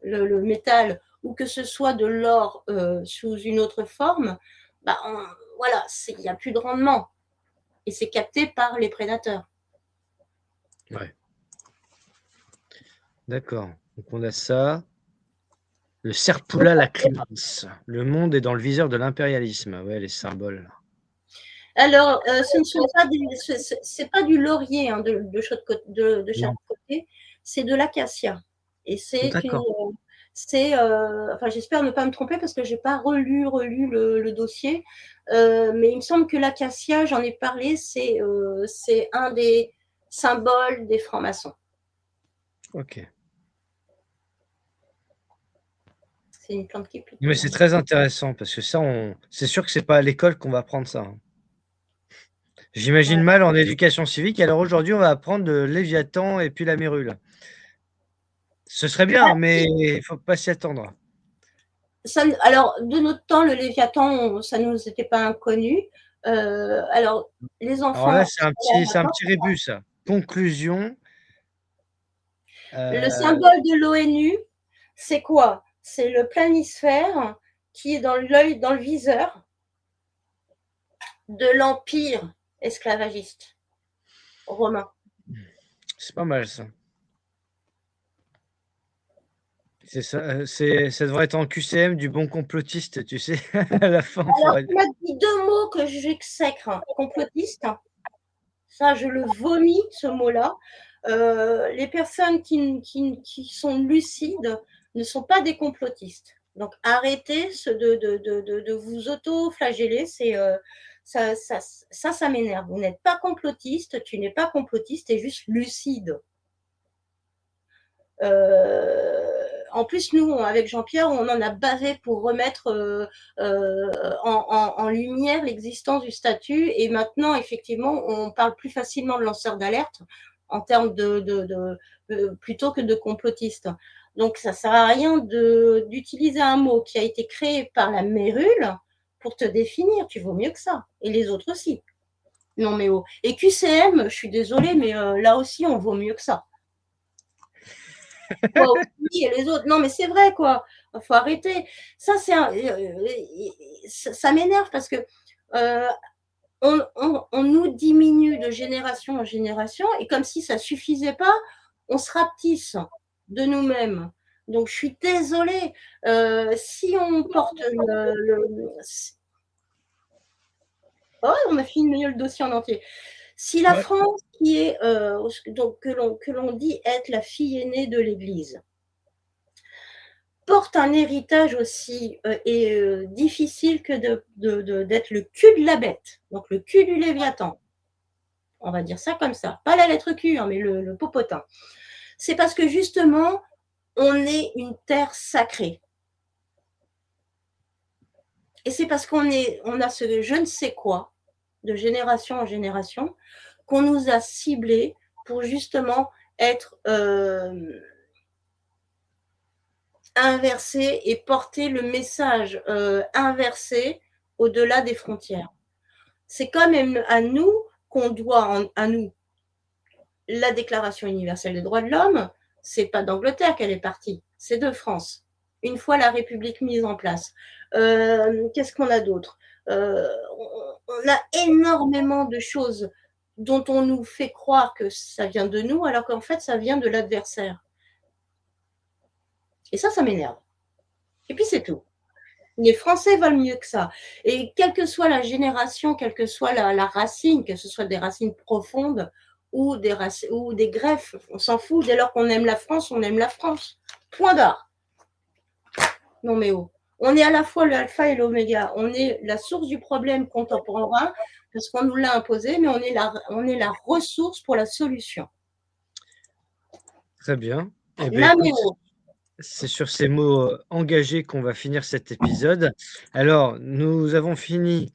le métal, ou que ce soit de l'or sous une autre forme, bah voilà, il n'y a plus de rendement. Et c'est capté par les prédateurs. ouais, d'accord. Donc on a ça. Le Serpula lacrimans. Le monde est dans le viseur de l'impérialisme. Ouais, les symboles. Alors, ce ne sont pas c'est pas du laurier hein, de chaque Non. côté, c'est de l'acacia. Et D'accord. enfin, j'espère ne pas me tromper parce que j'ai pas relu le dossier, mais il me semble que l'acacia, j'en ai parlé, c'est un des symboles des francs-maçons. OK. C'est une plante qui est Mais plutôt... c'est très intéressant parce que ça, c'est sûr que c'est pas à l'école qu'on va apprendre ça, hein. J'imagine Ouais. mal en éducation civique. Alors aujourd'hui, on va apprendre le Léviathan et puis la Mérule. Ce serait bien, mais il faut pas s'y attendre. Alors, de notre temps, le Léviathan, ça ne nous était pas inconnu. Alors, les Alors là, enfants, c'est un petit rébus, ça. Conclusion, le heu, symbole de l'ONU, c'est quoi? C'est le planisphère qui est dans l'œil, dans le viseur de l'empire esclavagiste romain. c'est pas mal ça. C'est ça, ça devrait être en QCM du bon complotiste, tu sais? À la fin, Alors, faudrait tu m'as dit deux mots que j'exècre, complotiste. Ça, je le vomis, ce mot-là. Les personnes qui sont lucides ne sont pas des complotistes. Donc, arrêtez de vous auto-flageller. Ça m'énerve. Vous n'êtes pas complotiste, tu n'es pas complotiste, tu es juste lucide. En plus, nous, avec Jean-Pierre, on en a bavé pour remettre en lumière l'existence du statut. Et maintenant, effectivement, on parle plus facilement de lanceur d'alerte en termes plutôt que de complotiste. Donc, ça sert à rien d'utiliser un mot qui a été créé par la mérule pour te définir. Tu vaux mieux que ça. Et les autres aussi. Non, mais oh. Et QCM, je suis désolée, mais là aussi, on vaut mieux que ça. Moi aussi, et les autres. Non, mais c'est vrai, quoi. Il faut arrêter. Ça m'énerve parce que on nous diminue de génération en génération et comme si ça ne suffisait pas, on se rapetisse de nous-mêmes. Donc, je suis désolée. Si on porte oh, on a fini le dossier en entier. Si la France, qui est donc, que l'on dit être la fille aînée de l'Église, porte un héritage aussi difficile que d'être le cul de la bête, donc le cul du Léviathan. On va dire ça comme ça. Pas la lettre Q, hein, mais le popotin. C'est parce que justement, on est une terre sacrée. Et c'est parce qu'on a ce je ne sais quoi, de génération en génération, qu'on nous a ciblés pour justement être inversé et porter le message inversé au-delà des frontières. C'est quand même à nous qu'on doit, à nous, la Déclaration universelle des droits de l'homme. C'est pas d'Angleterre qu'elle est partie, c'est de France. Une fois la République mise en place. Qu'est-ce qu'on a d'autre? On a énormément de choses dont on nous fait croire que ça vient de nous, alors qu'en fait, ça vient de l'adversaire. Et ça m'énerve. Et puis, c'est tout. Les Français valent mieux que ça. Et quelle que soit la génération, quelle que soit la racine, que ce soit des racines profondes ou des greffes, on s'en fout. Dès lors qu'on aime la France, on aime la France. Point barre. Non mais oh. On est à la fois l'alpha et l'oméga. On est la source du problème contemporain parce qu'on nous l'a imposé, mais on est la ressource pour la solution. Très bien. Eh bien, écoute, c'est sur ces mots engagés qu'on va finir cet épisode. Alors, nous avons fini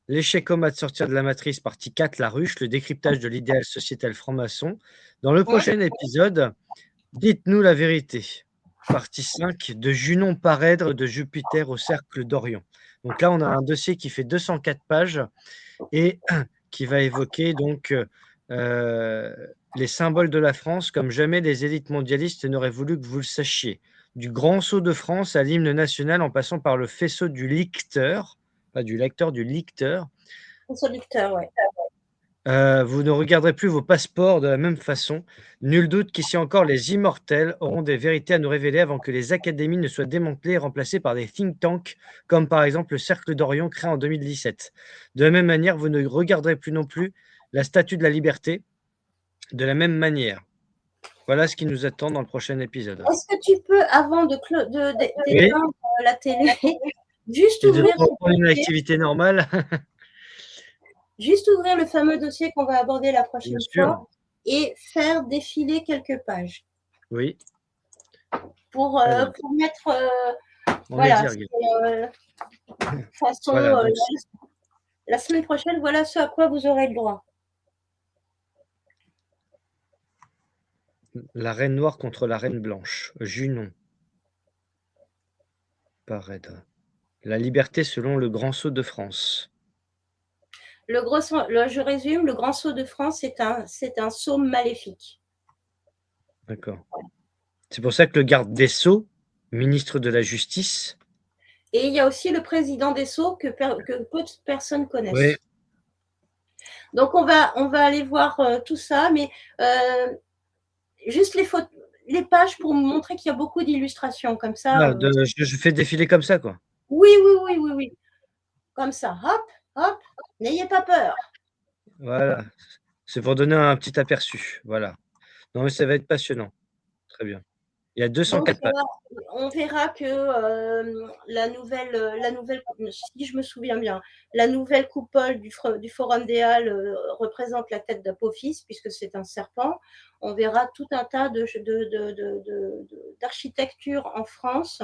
l'échec au mat de sortir de la matrice, partie 4, la ruche, le décryptage de l'idéal sociétal franc-maçon. Dans le prochain épisode, dites-nous la vérité. Partie 5, de Junon parèdre de Jupiter au cercle d'Orion. Donc là, on a un dossier qui fait 204 pages et qui va évoquer donc les symboles de la France comme jamais les élites mondialistes n'auraient voulu que vous le sachiez. Du grand sceau de France à l'hymne national en passant par le faisceau du licteur, pas du lecteur, du licteur. Faisceau licteur, ouais. Vous ne regarderez plus vos passeports de la même façon. Nul doute qu'ici encore, les immortels auront des vérités à nous révéler avant que les académies ne soient démantelées et remplacées par des think tanks, comme par exemple le Cercle d'Orion créé en 2017. De la même manière, vous ne regarderez plus non plus la Statue de la Liberté de la même manière. Voilà ce qui nous attend dans le prochain épisode. Est-ce que tu peux, avant d'éteindre la télé, juste ouvrir une activité normale? Juste ouvrir le fameux dossier qu'on va aborder la prochaine fois et faire défiler quelques pages. Oui. Pour mettre voilà, façon voilà, la semaine prochaine, voilà ce à quoi vous aurez le droit. La reine noire contre la reine blanche. Junon. Parèdre. La liberté selon le grand sceau de France. Je résume, le grand sceau de France, c'est un sceau maléfique. D'accord. C'est pour ça que le garde des Sceaux, ministre de la Justice. Et il y a aussi le président des Sceaux que peu de personnes connaissent. Oui. Donc on va aller voir tout ça, mais juste les pages pour me montrer qu'il y a beaucoup d'illustrations comme ça. Je fais défiler comme ça, quoi. Oui. Comme ça, hop, hop, n'ayez pas peur. Voilà. C'est pour donner un petit aperçu. Voilà. Non, mais ça va être passionnant. Très bien. Il y a Donc 204 pages. on verra que, la nouvelle si je me souviens bien, la nouvelle coupole du Forum des Halles, représente la tête d'Apophis puisque c'est un serpent. On verra tout un tas d'architecture en France,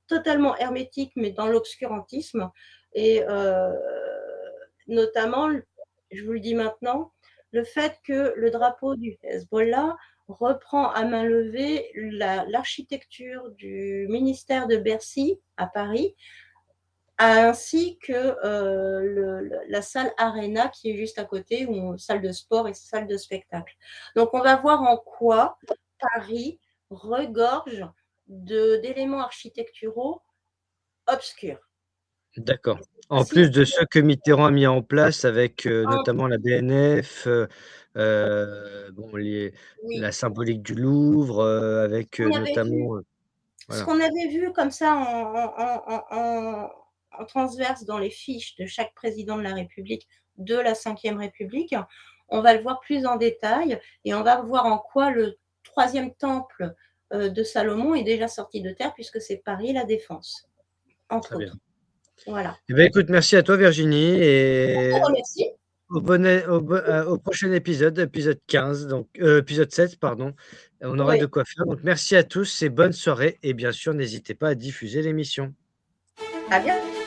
totalement hermétique, mais dans l'obscurantisme et notamment, je vous le dis maintenant, le fait que le drapeau du Hezbollah reprend à main levée l'architecture du ministère de Bercy à Paris, ainsi que la salle Arena qui est juste à côté, salle de sport et salle de spectacle. Donc on va voir en quoi Paris regorge d'éléments architecturaux obscurs. D'accord. En Si, plus de ceux que Mitterrand a mis en place avec, en, notamment la BNF, bon oui, la symbolique du Louvre, avec, on avait vu notamment, ce voilà, qu'on avait vu comme ça en transverse dans les fiches de chaque président de la République de la Ve République, on va le voir plus en détail et on va voir en quoi le troisième temple de Salomon est déjà sorti de terre puisque c'est Paris la Défense, entre très bien. autres. Voilà. Eh beh, écoute, merci à toi Virginie Je et te remercie. au prochain épisode, épisode 15 donc épisode 7 pardon. On aura Oui, de quoi faire donc merci à tous et bonne soirée et bien sûr n'hésitez pas à diffuser l'émission. à bientôt.